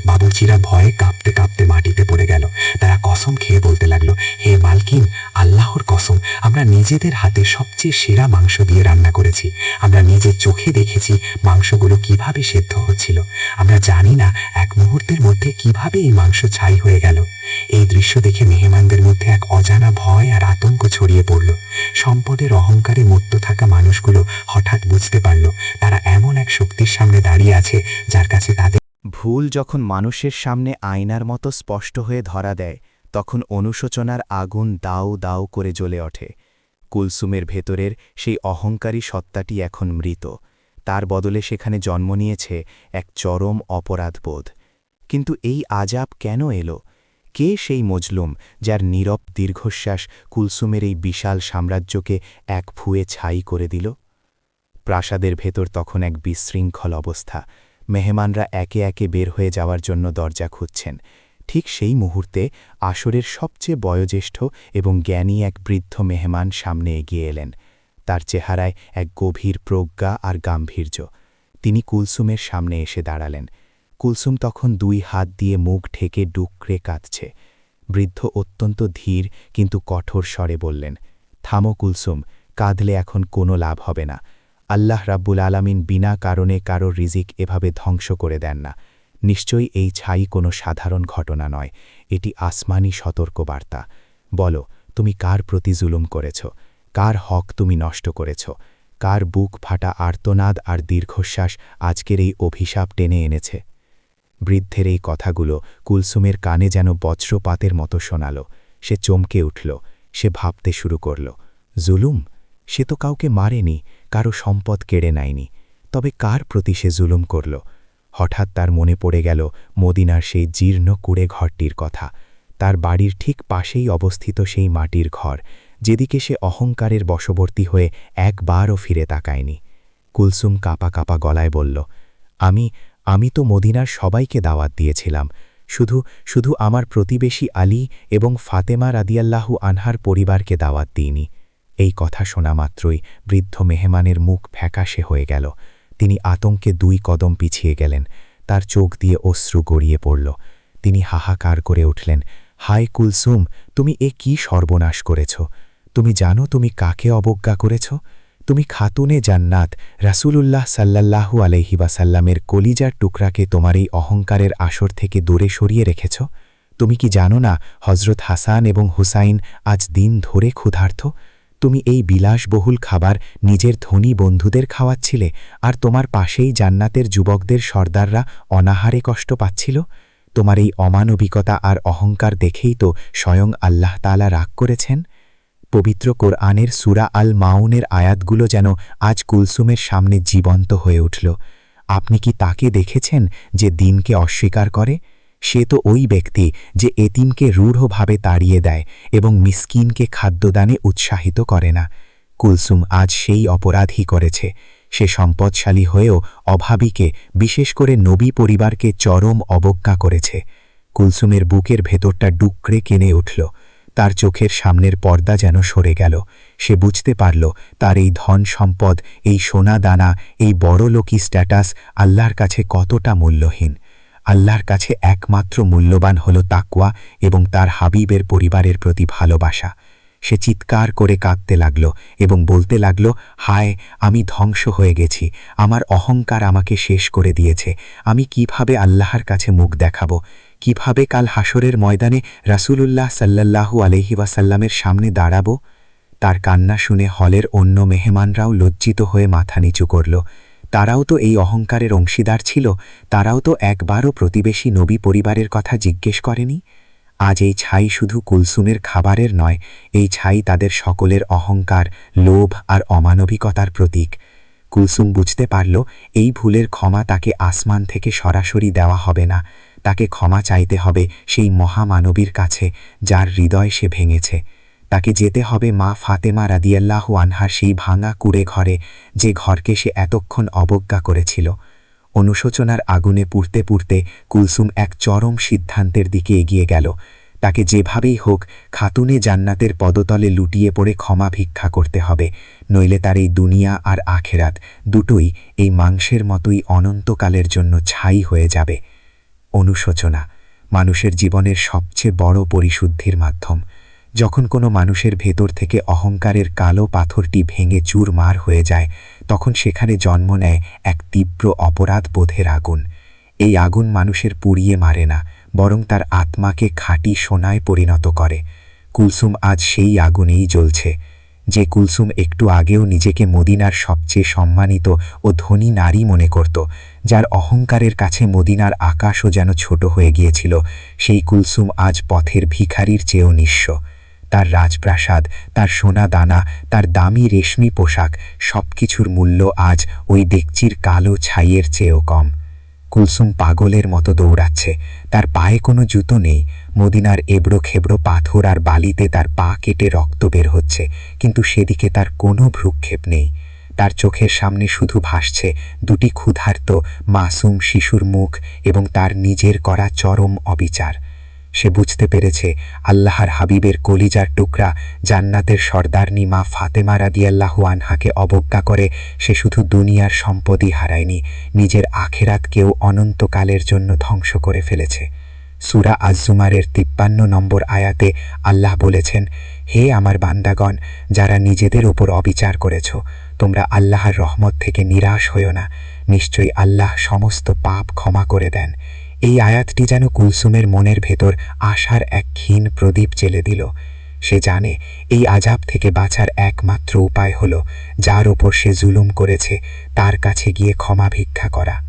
বাবুর্চিরা ভয়ে কাঁপতে কাঁপতে মাটিতে পড়ে গেল। তারা কসম খেয়ে বলতে লাগলো, হে মালকিন, আল্লাহর কসম, আমরা নিজেদের হাতে সবচেয়ে সেরা মাংস দিয়ে রান্না করেছি। আমরা নিজের চোখে দেখেছি মাংসগুলো কিভাবে সেদ্ধ হচ্ছিল। আমরা জানি না এক মুহূর্তের মধ্যে কিভাবে এই মাংস ছাই হয়ে গেল। এই দৃশ্য দেখে মেহমানদের মধ্যে এক অজানা ভয় আর আতঙ্ক ছড়িয়ে পড়ল। সম্পদের অহংকারে মত্ত থাকা মানুষগুলো হঠাৎ বুঝতে পারল তারা এমন এক শক্তির সামনে দাঁড়িয়ে আছে যার কাছে তাদের ভুল যখন মানুষের সামনে আয়নার মতো স্পষ্ট হয়ে ধরা দেয়, তখন অনুশোচনার আগুন দাউ দাউ করে জ্বলে ওঠে। কুলসুমের ভেতরের সেই অহংকারী সত্তাটি এখন মৃত। তার বদলে সেখানে জন্ম নিয়েছে এক চরম অপরাধবোধ। কিন্তু এই আজাব কেন এলো? কে সেই মজলুম যার নীরব দীর্ঘশ্বাস কুলসুমের এই বিশাল সাম্রাজ্যকে এক ফুয়ে ছাই করে দিল? প্রাসাদের ভেতর তখন এক বিশৃঙ্খল অবস্থা। মেহমানরা একে একে বের হয়ে যাওয়ার জন্য দরজা খুঁজছেন। ঠিক সেই মুহূর্তে আসরের সবচেয়ে বয়োজ্যেষ্ঠ এবং জ্ঞানী এক বৃদ্ধ মেহমান সামনে এগিয়ে এলেন। তার চেহারায় এক গভীর প্রজ্ঞা আর গাম্ভীর্য। তিনি কুলসুমের সামনে এসে দাঁড়ালেন। কুলসুম তখন দুই হাত দিয়ে মুখ ঢেকে ডুকরে কাঁদছে। বৃদ্ধ অত্যন্ত ধীর কিন্তু কঠোর স্বরে বললেন, থামো কুলসুম, কাঁদলে এখন কোনো লাভ হবে না। আল্লাহ রাব্বুল আলামিন বিনা কারণে কারো রিজিক এভাবে ধ্বংস করে দেন না। নিশ্চয়ই এই ছাই কোনো সাধারণ ঘটনা নয়, এটি আসমানি সতর্কবার্তা। বলো, তুমি কার প্রতি জুলুম করেছ? কার হক তুমি নষ্ট করেছ? কার বুক ফাটা আর্তনাদ আর দীর্ঘশ্বাস আজকের এই অভিশাপ টেনে এনেছে? বৃদ্ধের এই কথাগুলো কুলসুমের কানে যেন বজ্রপাতের মতো শোনাল। সে চমকে উঠল। সে ভাবতে শুরু করল, জুলুম? সে তো কাউকে মারেনি, কারো সম্পদ কেড়ে নেয়নি, তবে কার প্রতি সে জুলুম করল? হঠাৎ তার মনে পড়ে গেল মদিনার সেই জীর্ণ কুড়ে ঘরটির কথা। তার বাড়ির ঠিক পাশেই অবস্থিত সেই মাটির ঘর, যেদিকে সে অহংকারের বশবর্তী হয়ে একবারও ফিরে তাকায়নি। কুলসুম কাঁপা কাঁপা গলায় বলল, আমি তো মদিনার সবাইকে দাওয়াত দিয়েছিলাম, শুধু আমার প্রতিবেশী আলী এবং ফাতেমা রাদিয়াল্লাহু আনহার পরিবারকে দাওয়াত দিইনি। এই কথা শোনা মাত্রই বৃদ্ধ মেহমানের মুখ ফ্যাকাশে হয়ে গেল। তিনি আতঙ্কে 2 কদম পিছিয়ে গেলেন। তার চোখ দিয়ে অশ্রু গড়িয়ে পড়ল। তিনি হাহাকার করে উঠলেন, হায় কুলসুম, তুমি এ কি সর্বনাশ করেছ? তুমি জানো তুমি কাকে অবজ্ঞা করেছ? তুমি খাতুনে জান্নাত রাসূলুল্লাহ সাল্লাল্লাহু আলাইহি ওয়াসাল্লামের কলিজার টুকরাকে তোমার এই অহংকারের আসর থেকে দূরে সরিয়ে রেখেছ? তুমি কি জানো না হজরত হাসান এবং হুসাইন আজ দিন ধরে ক্ষুধার্ত? তুমি এই বিলাসবহুল খাবার নিজের ধনী বন্ধুদের খাওয়াচ্ছিলে, আর তোমার পাশেই জান্নাতের যুবকদের সর্দাররা অনাহারে কষ্ট পাচ্ছিল। তোমার এই অমানবিকতা আর অহংকার দেখেই তো স্বয়ং আল্লাহ তাআলা রাগ করেছেন। পবিত্র কোরআনের সূরা আল মাউনের আয়াতগুলো যেন আজ কুলসুমের সামনে জীবন্ত হয়ে উঠল। আপনি কি তাকে দেখেছেন যে দিনকে অস্বীকার করে? সে তো ওই ব্যক্তি যে এতিমকে রূঢ়ভাবে তাড়িয়ে দেয় এবং মিসকিনকে খাদ্যদানে উৎসাহিত করে না। কুলসুম আজ সেই অপরাধই করেছে। সে সম্পদশালী হয়েও অভাবীকে, বিশেষ করে নবী পরিবারকে চরম অবজ্ঞা করেছে। কুলসুমের বুকের ভেতরটা ডুকরে কেনে উঠল। তার চোখের সামনের পর্দা যেন সরে গেল। সে বুঝতে পারল তার এই ধন সম্পদ, এই সোনা দানা, এই বড়লোকি স্ট্যাটাস আল্লাহর কাছে কতটা মূল্যহীন। আল্লাহর কাছে একমাত্র মূল্যবান হল তাকওয়া এবং তার হাবিবের পরিবারের প্রতি ভালোবাসা। সে চিৎকার করে কাঁদতে লাগল এবং বলতে লাগল, হায়, আমি ধ্বংস হয়ে গেছি, আমার অহংকার আমাকে শেষ করে দিয়েছে। আমি কিভাবে আল্লাহর কাছে মুখ দেখাবো? কিভাবে কাল হাসরের ময়দানে রাসূলুল্লাহ সাল্লাল্লাহু আলাইহি ওয়াসাল্লামের সামনে দাঁড়াবো? তার কান্না শুনে হলের অন্য মেহমানরাও লজ্জিত হয়ে মাথা নিচু করল। তারাও তো এই অহংকারের অংশীদার ছিল। তারাও তো একবারও প্রতিবেশী নবী পরিবারের কথা জিজ্ঞেস করেনি। আজ এই ছাই শুধু কুলসুমের খাবারের নয়, এই ছাই তাদের সকলের অহংকার, লোভ আর অমানবিকতার প্রতীক। কুলসুম বুঝতে পারল এই ভুলের ক্ষমা তাকে আসমান থেকে সরাসরি দেওয়া হবে না। তাকে ক্ষমা চাইতে হবে সেই মহামানবীর কাছে যার হৃদয় সে ভেঙেছে। তাকে যেতে হবে মা ফাতেমা রাদিয়াল্লাহু আনহার সেই ভাঙা কুঁড়ে ঘরে, যে ঘরকে সে এতক্ষণ অবজ্ঞা করেছিল। অনুশোচনার আগুনে পুড়তে পুড়তে কুলসুম এক চরম সিদ্ধান্তের দিকে এগিয়ে গেল। তাকে যেভাবেই হোক খাতুনে জান্নাতের পদতলে লুটিয়ে পড়ে ক্ষমা ভিক্ষা করতে হবে, নইলে তার এই দুনিয়া আর আখেরাত দুটোই এই মাংসের মতোই অনন্তকালের জন্য ছাই হয়ে যাবে। অনুশোচনা মানুষের জীবনের সবচেয়ে বড় পরিশুদ্ধির মাধ্যম। যখন কোনো মানুষের ভেতর থেকে অহংকারের কালো পাথরটি ভেঙে চুরমার হয়ে যায়, তখন সেখানে জন্ম নেয় এক তীব্র অপরাধ বোধের আগুন। এই আগুন মানুষের পুড়িয়ে মারে না, বরং তার আত্মাকে খাঁটি সোনায় পরিণত করে। কুলসুম আজ সেই আগুনেই জ্বলছে। যে কুলসুম একটু আগেও নিজেকে মদিনার সবচেয়ে সম্মানিত ও ধনী নারী মনে করত, যার অহংকারের কাছে মদিনার আকাশও যেন ছোট হয়ে গিয়েছিল, সেই কুলসুম আজ পথের ভিখারির চেয়েও নিঃস্ব। তার রাজপ্রাসাদ, তার সোনা দানা, তার দামি রেশমি পোশাক, সবকিছুর মূল্য আজ ওই ডেকচির কালো ছাইয়ের চেয়েও কম। কুলসুম পাগলের মতো দৌড়াচ্ছে। তার পায়ে কোনো জুতো নেই। মদিনার এবড়ো খেবড়ো পাথর আর বালিতে তার পা কেটে রক্ত বের হচ্ছে, কিন্তু সেদিকে তার কোনো ভ্রুক্ষেপ নেই। তার চোখের সামনে শুধু ভাসছে দুটি ক্ষুধার্ত মাসুম শিশুর মুখ এবং তার নিজের করা চরম অবিচার। সে বুঝতে পেরেছে আল্লাহর হাবিবের কলিজার টুকরা, জান্নাতের সর্দারনী মা ফাতেমা রাদিয়াল্লাহু আনহাকে অবজ্ঞা করে সে শুধু দুনিয়ার সম্পদই হারায়নি, নিজের আখেরাতকেও অনন্তকালের জন্য ধ্বংস করে ফেলেছে। সূরা আজ-জুমারের 53 নম্বর আয়াতে আল্লাহ বলেছেন, হে আমার বান্দাগণ, যারা নিজেদের ওপর অবিচার করেছ, তোমরা আল্লাহর রহমত থেকে নিরাশ হইও না। নিশ্চয়ই আল্লাহ সমস্ত পাপ ক্ষমা করে দেন। এই আয়াতটি যেন কুলসুমের মনের ভেতর আশার এক ক্ষীণ প্রদীপ জ্বেলে দিল। সে জানে এই আযাব থেকে বাঁচার একমাত্র উপায় হল যার ওপর সে জুলুম করেছে তার কাছে গিয়ে ক্ষমা ভিক্ষা করা।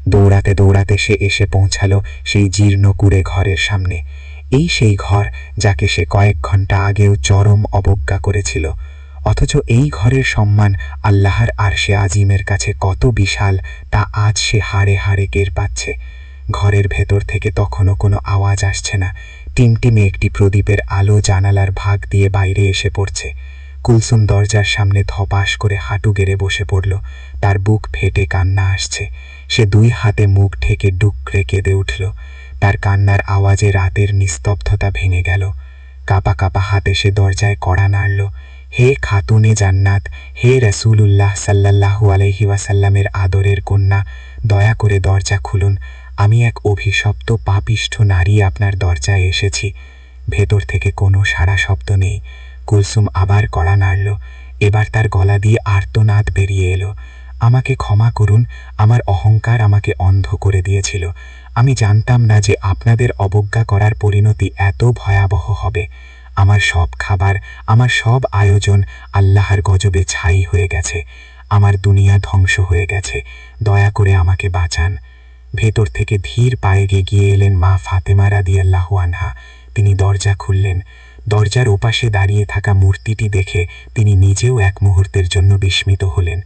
দৌড়াতে দৌড়াতে সে এসে পৌঁছালো সেই জীর্ণ কুঁড়ে ঘরের সামনে। এই সেই ঘর যাকে সে কয়েক ঘন্টা আগেও চরম অবজ্ঞা করেছিল। অথচ এই ঘরের সম্মান আল্লাহর আরশে আজিমের কাছে কত বিশাল তা আজ সে হাড়ে হাড়ে টের পাচ্ছে। ঘরের ভেতর থেকে তখনও কোনো আওয়াজ আসছে না। টিমটিমে একটি প্রদীপের আলো জানালার ভাগ দিয়ে বাইরে এসে পড়ছে। কুলসুম দরজার সামনে ধপাস করে হাঁটু গেড়ে বসে পড়ল। তার বুক ফেটে কান্না আসছে। সে দুই হাতে মুখ ঢেকে ডুকরে কেঁদে উঠল। তার কান্নার আওয়াজে রাতের নিস্তব্ধতা ভেঙে গেল। কাঁপা কাঁপা হাতে সে দরজায় কড়া নাড়ল। হে খাতুনে জান্নাত, হে রাসূলুল্লাহ সাল্লাল্লাহু আলাইহি ওয়াসাল্লামের আদরের কন্যা, দয়া করে দরজা খুলুন। আমি এক অভিশপ্ত পাপিষ্ঠ নারী আপনার দরজায় এসেছি। ভেতর থেকে কোনো সাড়া শব্দ নেই। কুলসুম আবার কড়া নাড়ল। এবার তার গলা দিয়ে আর্তনাদ বেরিয়ে এলো। আমাকে ক্ষমা করুন, আমার অহংকার আমাকে অন্ধ করে দিয়েছিল। আমি জানতাম না যে আপনাদের অবজ্ঞা করার পরিণতি এত ভয়াবহ হবে। আমার সব খাবার, আমার সব আয়োজন আল্লাহর গজবে ছাই হয়ে গেছে। আমার দুনিয়া ধ্বংস হয়ে গেছে। দয়া করে আমাকে বাঁচান। ভেতর থেকে ধীর পায়ে এগিয়ে এলেন মা ফাতেমা রাদিয়াল্লাহু আনহা। তিনি দরজা খুললেন। দরজার ওপাশে দাঁড়িয়ে থাকা মূর্তিটি দেখে তিনি নিজেও এক মুহূর্তের জন্য বিস্মিত হলেন।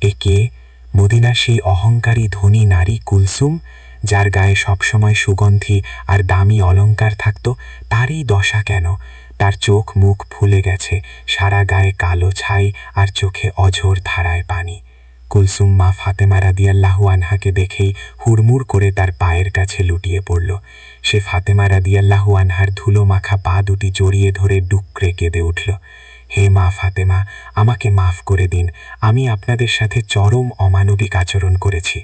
এ কে? মদিনার সেই অহংকারী ধনী নারী কুলসুম, যার গায়ে সবসময় সুগন্ধি আর দামি অলংকার থাকত, তারই দশা কেন? তার চোখ মুখ ফুলে গেছে, সারা গায়ে কালো ছাই আর চোখে অঝোর ধারায় পানি। কুলসুম মা ফাতেমা রাদিয়াল্লাহু আনহাকে দেখেই হুড়মুড় করে তার পায়ের কাছে লুটিয়ে পড়ল। সে ফাতেমা রাদিয়াল্লাহু আনহার ধুলো মাখা পা দুটি জড়িয়ে ধরে ডুকরে কেঁদে উঠল। হে মা ফাতেমা, আমাকে মাফ করে দিন। আমি আপনাদের সাথে চরম অমানবিক আচরণ করেছি।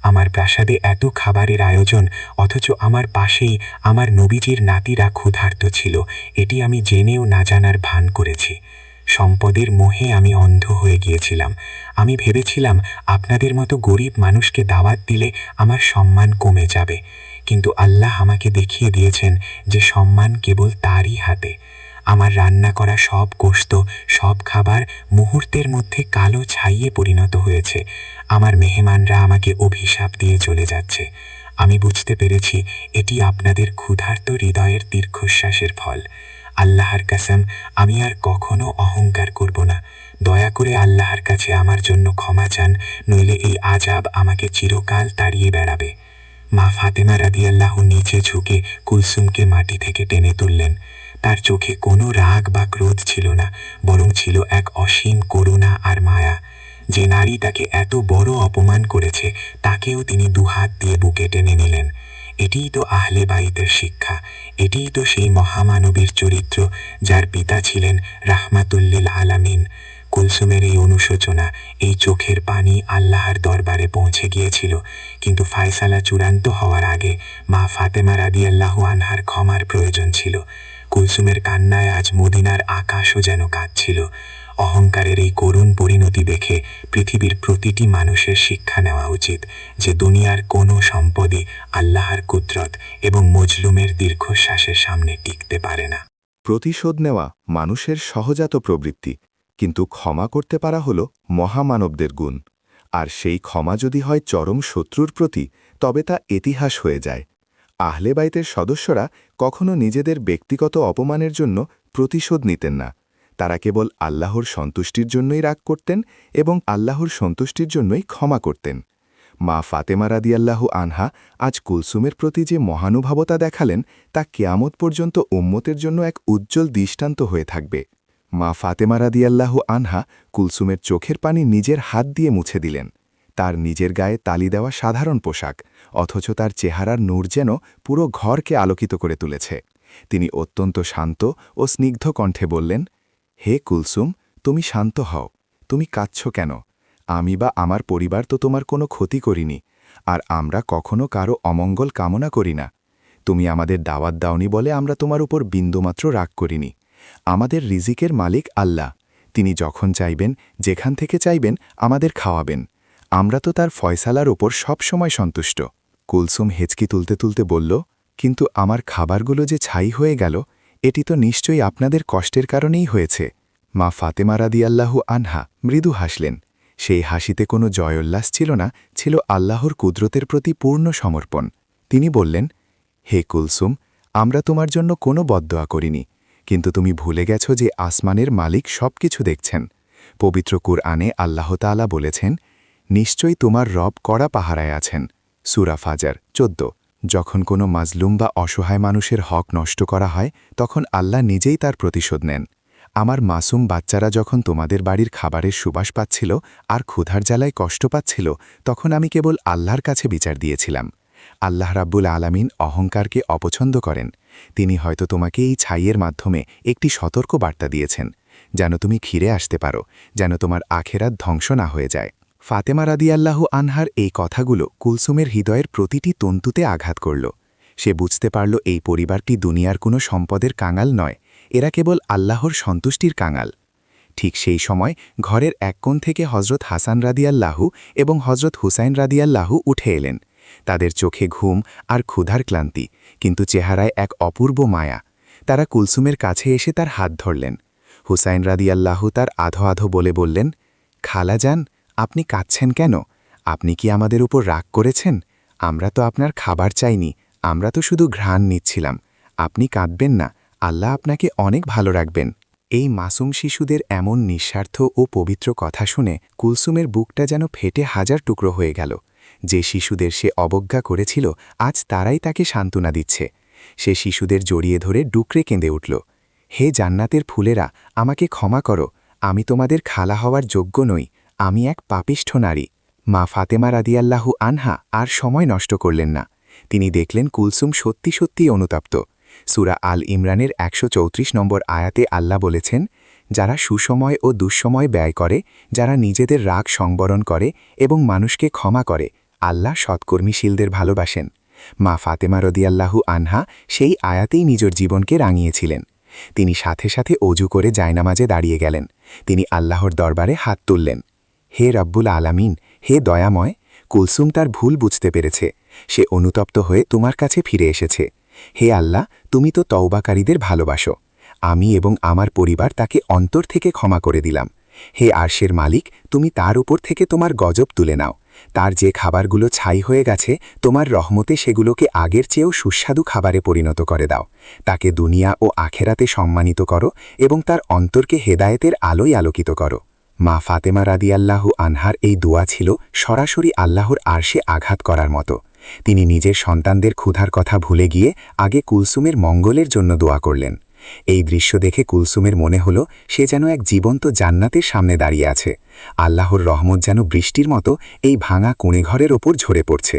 আমার প্রাসাদে এত খাবারের আয়োজন, অথচ আমার পাশেই আমার নবীজির নাতিরা ক্ষুধার্ত ছিল। এটি আমি জেনেও না জানার ভান করেছি। সম্পদের মোহে আমি অন্ধ হয়ে গিয়েছিলাম। আমি ভেবেছিলাম আপনাদের মতো গরিব মানুষকে দাওয়াত দিলে আমার সম্মান কমে যাবে, কিন্তু আল্লাহ আমাকে দেখিয়ে দিয়েছেন যে সম্মান কেবল তারই হাতে। আমার রান্না করা সব গোশত, সব খাবার মুহূর্তের মধ্যে কালো ছাইয়ে পরিণত হয়েছে। আমার মেহমানরা আমাকে অভিশাপ দিয়ে চলে যাচ্ছে। আমি বুঝতে পেরেছি এটি আপনাদের ক্ষুধার্ত হৃদয়ের দীর্ঘশ্বাসের ফল। আল্লাহর কসম, আমি আর কখনো অহংকার করব না। দয়া করে আল্লাহর কাছে আমার জন্য ক্ষমা চান, নইলে এই আযাব আমাকে চিরকাল তাড়িয়ে বেড়াবে। মা ফাতেমা রাদিয়াল্লাহু নিচে ঝুঁকে কুলসুমকে মাটি থেকে টেনে তুললেন। তার চোখে কোনো রাগ বা ক্রোধ ছিল না, বরং ছিল এক অসীম করুণা আর মায়া। যে নারী তাকে এত বড় অপমান করেছে, তাকেও তিনি দুহাত দিয়ে বুকে টেনে নিলেন। এটিই তো আহলে বাইতের শিক্ষা, এটিই তো সেই মহামানবীর চরিত্র যার পিতা ছিলেন রাহমাতুল্লিল আলামিন। কুলসুমের এই অনুশোচনা, এই চোখের পানি আল্লাহর দরবারে পৌঁছে গিয়েছিল, কিন্তু ফায়সালা চূড়ান্ত হওয়ার আগে মা ফাতেমা রাদিয়াল্লাহু আনহার ক্ষমার প্রয়োজন ছিল। কুলসুমের কান্নায় আজ মদিনার আকাশও যেন কাঁদছিল। অহংকারের এই করুণ পরিণতি দেখে পৃথিবীর প্রতিটি মানুষের শিক্ষা নেওয়া উচিত যে দুনিয়ার কোনো সম্পদই আল্লাহর কুদরত এবং মজলুমের দীর্ঘশ্বাসের সামনে টিকতে পারে না। প্রতিশোধ নেওয়া মানুষের সহজাত প্রবৃত্তি, কিন্তু ক্ষমা করতে পারা হল মহামানবদের গুণ। আর সেই ক্ষমা যদি হয় চরম শত্রুর প্রতি, তবে তা ইতিহাস হয়ে যায়। আহলে বাইতের সদস্যরা কখনো নিজেদের ব্যক্তিগত অপমানের জন্য প্রতিশোধ নিতেন না। তারা কেবল আল্লাহর সন্তুষ্টির জন্যই রাগ করতেন এবং আল্লাহর সন্তুষ্টির জন্যই ক্ষমা করতেন। মা ফাতেমা রাদিয়াল্লাহু আনহা আজ কুলসুমের প্রতি যে মহানুভবতা দেখালেন, তা কিয়ামত পর্যন্ত উম্মতের জন্য এক উজ্জ্বল দৃষ্টান্ত হয়ে থাকবে। মা ফাতেমা রাদিয়াল্লাহু আনহা কুলসুমের চোখের পানি নিজের হাত দিয়ে মুছে দিলেন। তার নিজের গায়ে তালি দেওয়া সাধারণ পোশাক, অথচ তার চেহারার নূর যেন পুরো ঘরকে আলোকিত করে তুলেছে। তিনি অত্যন্ত শান্ত ও স্নিগ্ধ কণ্ঠে বললেন, হে কুলসুম, তুমি শান্ত হও। তুমি কাঁদছ কেন? আমি বা আমার পরিবার তো তোমার কোনো ক্ষতি করিনি, আর আমরা কখনো কারো অমঙ্গল কামনা করি না। তুমি আমাদের দাওয়াত দাওনি বলে আমরা তোমার উপর বিন্দুমাত্র রাগ করিনি। আমাদের রিজিকের মালিক আল্লাহ, তিনি যখন চাইবেন, যেখান থেকে চাইবেন আমাদের খাওয়াবেন। আমরা তো তার ফয়সালার ওপর সবসময় সন্তুষ্ট। কুলসুম হেঁচকি তুলতে তুলতে বলল, কিন্তু আমার খাবারগুলো যে ছাই হয়ে গেল, এটি তো নিশ্চয়ই আপনাদের কষ্টের কারণেই হয়েছে। মা ফাতেমা রাদিয়াল্লাহু আনহা মৃদু হাসলেন। সেই হাসিতে কোনো জয়োল্লাস ছিল না, ছিল আল্লাহর কুদরতের প্রতি পূর্ণ সমর্পণ। তিনি বললেন, হে কুলসুম, আমরা তোমার জন্য কোনো বদদোয়া করিনি, কিন্তু তুমি ভুলে গেছ যে আসমানের মালিক সবকিছু দেখছেন। পবিত্র কুরআনে আল্লাহ তাআলা বলেছেন, নিশ্চয়ই তোমার রব কড়া পাহারায় আছেন। সূরা ফাজার 14। যখন কোনো মাজলুম বা অসহায় মানুষের হক নষ্ট করা হয়, তখন আল্লাহ নিজেই তার প্রতিশোধ নেন। আমার মাসুম বাচ্চারা যখন তোমাদের বাড়ির খাবারের সুবাস পাচ্ছিল আর ক্ষুধার জ্বালায় কষ্ট পাচ্ছিল, তখন আমি কেবল আল্লাহর কাছে বিচার দিয়েছিলাম। আল্লাহ রাব্বুল আলামিন অহংকারকে অপছন্দ করেন। তিনি হয়তো তোমাকে এই ছাইয়ের মাধ্যমে একটি সতর্ক বার্তা দিয়েছেন, যেন তুমি ফিরে আসতে পারো, যেন তোমার আখেরাত ধ্বংস না হয়ে যায়। ফাতেমা রাদিয়াল্লাহু আনহার এই কথাগুলো কুলসুমের হৃদয়ের প্রতিটি তন্তুতে আঘাত করল। সে বুঝতে পারল এই পরিবারটি দুনিয়ার কোনো সম্পদের কাঙাল নয়, এরা কেবল আল্লাহর সন্তুষ্টির কাঙাল। ঠিক সেই সময় ঘরের এক কোণ থেকে হজরত হাসান রাদিয়াল্লাহু এবং হজরত হুসাইন রাদিয়াল্লাহু উঠে এলেন। তাদের চোখে ঘুম আর ক্ষুধার ক্লান্তি, কিন্তু চেহারায় এক অপূর্ব মায়া। তারা কুলসুমের কাছে এসে তার হাত ধরলেন। হুসাইন রাদিয়াল্লাহু তার আধো আধো বলে বললেন, খালাজান, আপনি কাঁদছেন কেন? আপনি কি আমাদের উপর রাগ করেছেন? আমরা তো আপনার খাবার চাইনি, আমরা তো শুধু ঘ্রাণ নিচ্ছিলাম। আপনি কাঁদবেন না, আল্লাহ আপনাকে অনেক ভালো রাখবেন। এই মাসুম শিশুদের এমন নিঃস্বার্থ ও পবিত্র কথা শুনে কুলসুমের বুকটা যেন ফেটে হাজার টুকরো হয়ে গেল। যে শিশুদের সে অবজ্ঞা করেছিল আজ তারাই তাকে সান্ত্বনা দিচ্ছে। সে শিশুদের জড়িয়ে ধরে ডুকরে কেঁদে উঠল, হে জান্নাতের ফুলেরা, আমাকে ক্ষমা করো, আমি তোমাদের খালা হওয়ার যোগ্য নই, আমি এক পাপিষ্ঠ নারী। মা ফাতেমা রাদিয়াল্লাহু আনহা আর সময় নষ্ট করলেন না। তিনি দেখলেন কুলসুম সত্যি সত্যিই অনুতপ্ত। সূরা আল ইমরানের 134 নম্বর আয়াতে আল্লাহ বলেছেন, যারা সুসময় ও দুঃসময় ব্যয় করে, যারা নিজেদের রাগ সংবরণ করে এবং মানুষকে ক্ষমা করে, আল্লাহ সৎকর্মীশীলদের ভালোবাসেন। মা ফাতেমা রাদিয়াল্লাহু আনহা সেই আয়াতেই নিজের জীবনকে রাঙিয়েছিলেন। তিনি সাথে সাথে অজু করে জায়নামাজে দাঁড়িয়ে গেলেন। তিনি আল্লাহর দরবারে হাত তুললেন, হে রব্বুল আলামিন, হে দয়াময়, কুলসুম তার ভুল বুঝতে পেরেছে, সে অনুতপ্ত হয়ে তোমার কাছে ফিরে এসেছে। হে আল্লাহ, তুমি তো তওবাকারীদের ভালোবাসো। আমি এবং আমার পরিবার তাকে অন্তর থেকে ক্ষমা করে দিলাম। হে আরশের মালিক, তুমি তার উপর থেকে তোমার গজব তুলে নাও। তার যে খাবারগুলো ছাই হয়ে গেছে, তোমার রহমতে সেগুলোকে আগের চেয়েও সুস্বাদু খাবারে পরিণত করে দাও। তাকে দুনিয়া ও আখেরাতে সম্মানিত করো এবং তার অন্তরকে হেদায়েতের আলোয় আলোকিত করো। মা ফাতেমা রাদিয়াল্লাহু আনহার এই দোয়া ছিল সরাসরি আল্লাহর আরশে আঘাত করার মতো। তিনি নিজের সন্তানদের ক্ষুধার কথা ভুলে গিয়ে আগে কুলসুমের মঙ্গলের জন্য দোয়া করলেন। এই দৃশ্য দেখে কুলসুমের মনে হল সে যেন এক জীবন্ত জান্নাতের সামনে দাঁড়িয়ে আছে। আল্লাহর রহমত যেন বৃষ্টির মতো এই ভাঙা কুঁড়েঘরের ওপর ঝরে পড়ছে।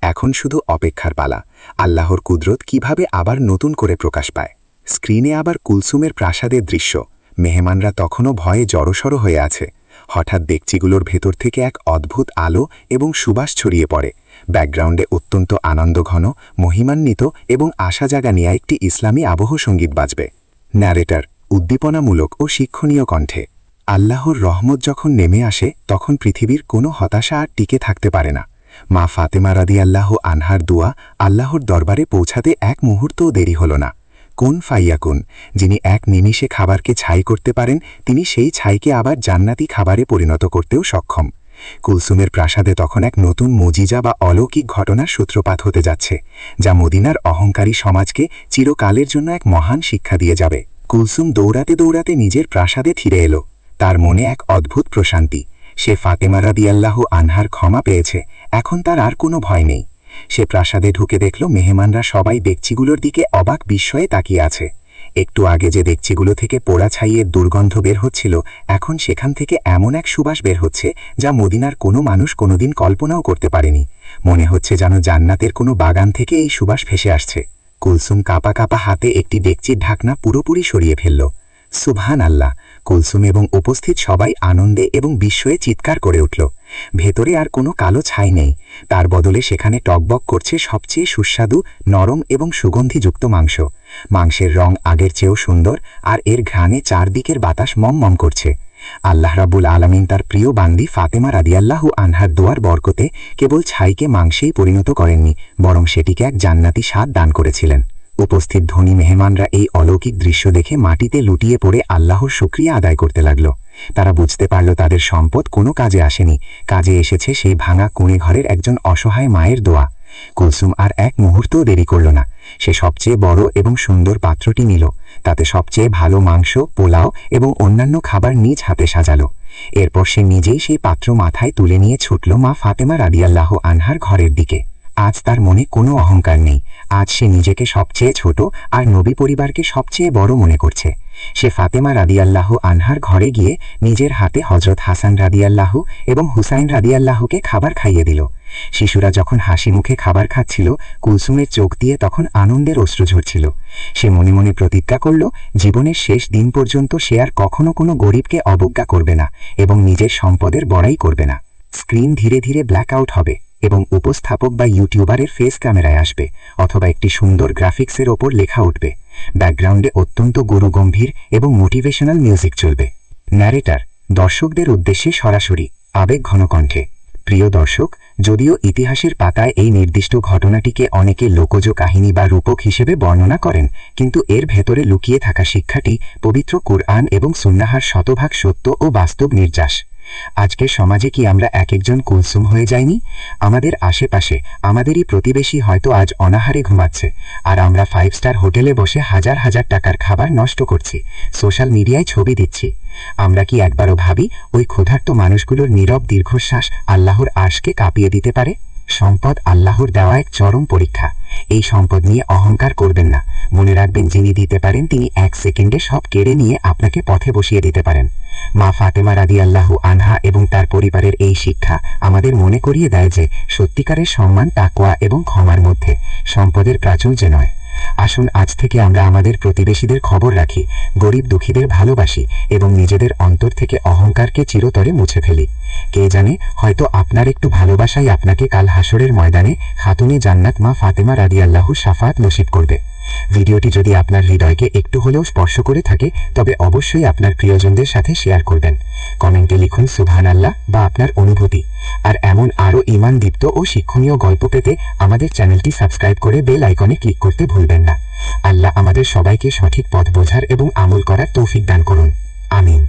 এখন শুধু অপেক্ষার পালা, আল্লাহর কুদরত কিভাবে আবার নতুন করে প্রকাশ পায়। স্ক্রিনে আবার কুলসুমের প্রাসাদের দৃশ্য। মেহমানরা তখনও ভয়ে জড়সড় হয়ে আছে। হঠাৎ ডেকচিগুলোর ভেতর থেকে এক অদ্ভুত আলো এবং সুবাস ছড়িয়ে পড়ে। ব্যাকগ্রাউন্ডে অত্যন্ত আনন্দঘন, মহিমান্বিত এবং আশা জাগা নিয়ে একটি ইসলামী আবহ সঙ্গীত বাজবে। ন্যারেটর উদ্দীপনামূলক ও শিক্ষণীয় কণ্ঠে। আল্লাহর রহমত যখন নেমে আসে তখন পৃথিবীর কোনো হতাশা আর টিকে থাকতে পারে না। মা ফাতেমা রাদিয়াল্লাহু আনহার দোয়া আল্লাহর দরবারে পৌঁছাতে এক মুহূর্তও দেরি হল না। কোন ফাইয়াকুন, যিনি এক নিমিষে খাবারকে ছাই করতে পারেন, তিনি সেই ছাইকে আবার জান্নাতি খাবারে পরিণত করতেও সক্ষম। কুলসুমের প্রাসাদে তখন এক নতুন মজিজা বা অলৌকিক ঘটনার সূত্রপাত হতে যাচ্ছে, যা মদিনার অহংকারী সমাজকে চিরকালের জন্য এক মহান শিক্ষা দিয়ে যাবে। কুলসুম দৌড়াতে দৌড়াতে নিজের প্রাসাদে ফিরে এলো। তার মনে এক অদ্ভুত প্রশান্তি। সে ফাতেমা রাদিয়াল্লাহু আনহার ক্ষমা পেয়েছে, এখন তার আর কোনো ভয় নেই। সে প্রাসাদে ঢুকে দেখল মেহমানরা সবাই ডেকচিগুলোর দিকে অবাক বিস্ময়ে তাকিয়ে আছে। একটু আগে যে ডেকচিগুলো থেকে পোড়া ছাইয়ের দুর্গন্ধ বের হচ্ছিল, এখন সেখান থেকে এমন এক সুবাস বের হচ্ছে যা মদিনার কোনো মানুষ কোনোদিন কল্পনাও করতে পারেনি। মনে হচ্ছে যেন জান্নাতের কোনো বাগান থেকে এই সুবাস ভেসে আসছে। কুলসুম কাঁপা কাঁপা হাতে একটি ডেকচির ঢাকনা পুরোপুরি সরিয়ে ফেলল। সুবহান আল্লাহ! কুলসুম এবং উপস্থিত সবাই আনন্দে এবং বিস্ময়ে চিৎকার করে উঠল। ভেতরে আর কোনো কালো ছাই নেই, তার বদলে সেখানে টকবক করছে সবচেয়ে সুস্বাদু, নরম এবং সুগন্ধিযুক্ত মাংস। মাংসের রং আগের চেয়েও সুন্দর, আর এর ঘ্রাণে চারদিকের বাতাস মম করছে। আল্লাহ রাব্বুল আলামিন তার প্রিয় বান্দি ফাতেমা রাদিয়াল্লাহু আনহার দোয়ার বরকতে কেবল ছাইকে মাংসেই পরিণত করেননি, বরং সেটিকে এক জান্নাতি স্বাদ দান করেছিলেন। উপস্থিত ধনী মেহমানরা এই অলৌকিক দৃশ্য দেখে মাটিতে লুটিয়ে পড়ে আল্লাহর শুকরিয়া আদায় করতে লাগল। তারা বুঝতে পারল তাদের সম্পদ কোনো কাজে আসেনি, কাজে এসেছে সেই ভাঙা কুঁড়ে ঘরের একজন অসহায় মায়ের দোয়া। কুলসুম আর এক মুহূর্তও দেরি করল না। সে সবচেয়ে বড় এবং সুন্দর পাত্রটি নিল, তাতে সবচেয়ে ভালো মাংস, পোলাও এবং অন্যান্য খাবার নিজ হাতে সাজালো। এরপর সে নিজেই সেই পাত্র মাথায় তুলে নিয়ে ছুটল মা ফাতেমা রাদিয়াল্লাহু আনহার ঘরের দিকে। আজ তার মনে কোনো অহংকার নেই। আজ সে নিজেকে সবচেয়ে ছোট আর নবী পরিবারকে সবচেয়ে বড় মনে করছে। সে ফাতেমা রাদিয়াল্লাহু আনহার ঘরে গিয়ে নিজের হাতে হজরত হাসান রাদিয়াল্লাহু এবং হুসাইন রাদিয়াল্লাহুকে খাবার খাইয়ে দিল। শিশুরা যখন হাসি মুখে খাবার খাচ্ছিল, কুলসুমের চোখ দিয়ে তখন আনন্দের অশ্রু ঝরছিল। সে মনে মনে প্রতিজ্ঞা করল, জীবনের শেষ দিন পর্যন্ত সে আর কখনো কোনো গরিবকে অবজ্ঞা করবে না এবং নিজের সম্পদের বড়াই করবে না। স্ক্রিন ধীরে ধীরে ব্ল্যাক আউট হবে এবং উপস্থাপক বা ইউটিউবারের ফেস ক্যামেরায় আসবে, অথবা একটি সুন্দর গ্রাফিক্সের ওপর লেখা উঠবে। ব্যাকগ্রাউন্ডে অত্যন্ত গুরুগম্ভীর এবং মোটিভেশনাল মিউজিক চলবে। ন্যারেটর দর্শকদের উদ্দেশ্যে সরাসরি আবেগ ঘন কণ্ঠে। প্রিয় দর্শক, যদিও ইতিহাসের পাতায় এই নির্দিষ্ট ঘটনাটিকে অনেকে লোকজ কাহিনী বা রূপক হিসেবে বর্ণনা করেন, কিন্তু এর ভেতরে লুকিয়ে থাকা শিক্ষাটি পবিত্র কুরআন এবং সুন্নাহর শতভাগ সত্য ও বাস্তব নির্যাস। আজকের সমাজে কি আমরা এক একজন কুলসুম হয়ে যাইনি? আমাদের আশেপাশে আমাদেরই প্রতিবেশী হয়তো আজ অনাহারে ঘুমাচ্ছে, আর আমরা 5 স্টার হোটেলে বসে হাজার হাজার টাকার খাবার নষ্ট করছি, সোশ্যাল মিডিয়ায় ছবি দিচ্ছি। আমরা কি একবারও ভাবি ওই ক্ষুধার্ত মানুষগুলোর নীরব দীর্ঘশ্বাস আল্লাহর আরশকে কাঁপিয়ে দিতে পারে? সম্পদ আল্লাহর দেওয়া এক চরম পরীক্ষা। এই সম্পদ নিয়ে অহংকার করবেন না। মনে রাখবেন, যিনি দিতে পারেন তিনি 1 সেকেন্ডে সব কেড়ে নিয়ে আপনাকে পথে বসিয়ে দিতে পারেন। মা ফাতেমা রাদিয়াল্লাহু আনহা এবং তার পরিবারের এই শিক্ষা আমাদের মনে করিয়ে দেয় যে সত্যিকারের সম্মান তাকওয়া এবং ক্ষমার মধ্যে, সম্পদের প্রাচুর্যে নয়। আসুন আজ থেকে আমরা আমাদের প্রতিবেশীদের খবর রাখি, গরিব দুঃখীদের ভালোবাসি এবং নিজেদের অন্তর থেকে অহংকারকে চিরতরে মুছে ফেলি। কে জানে, হয়তো আপনার একটু ভালোবাসাই আপনাকে কাল হাসরের ময়দানে খাতুনে জান্নাত মা ফাতেমা রাদিয়াল্লাহু শাফাত নসিব করবে। ভিডিওটি যদি আপনার হৃদয়কে একটু হলেও স্পর্শ করে থাকে তবে অবশ্যই আপনার প্রিয়জনদের সাথে শেয়ার করবেন। কমেন্টে লিখুন সুবহানাল্লাহ বা আপনার অনুভূতি। আর এমন আরও ঈমানদীপ্ত ও শিক্ষণীয় গল্প পেতে আমাদের চ্যানেলটি সাবস্ক্রাইব করে বেল আইকনে ক্লিক করতে ভুলবেন না। আল্লাহ আমাদের সবাইকে সঠিক পথ বোঝার এবং আমল করার তৌফিক দান করুন। আমিন।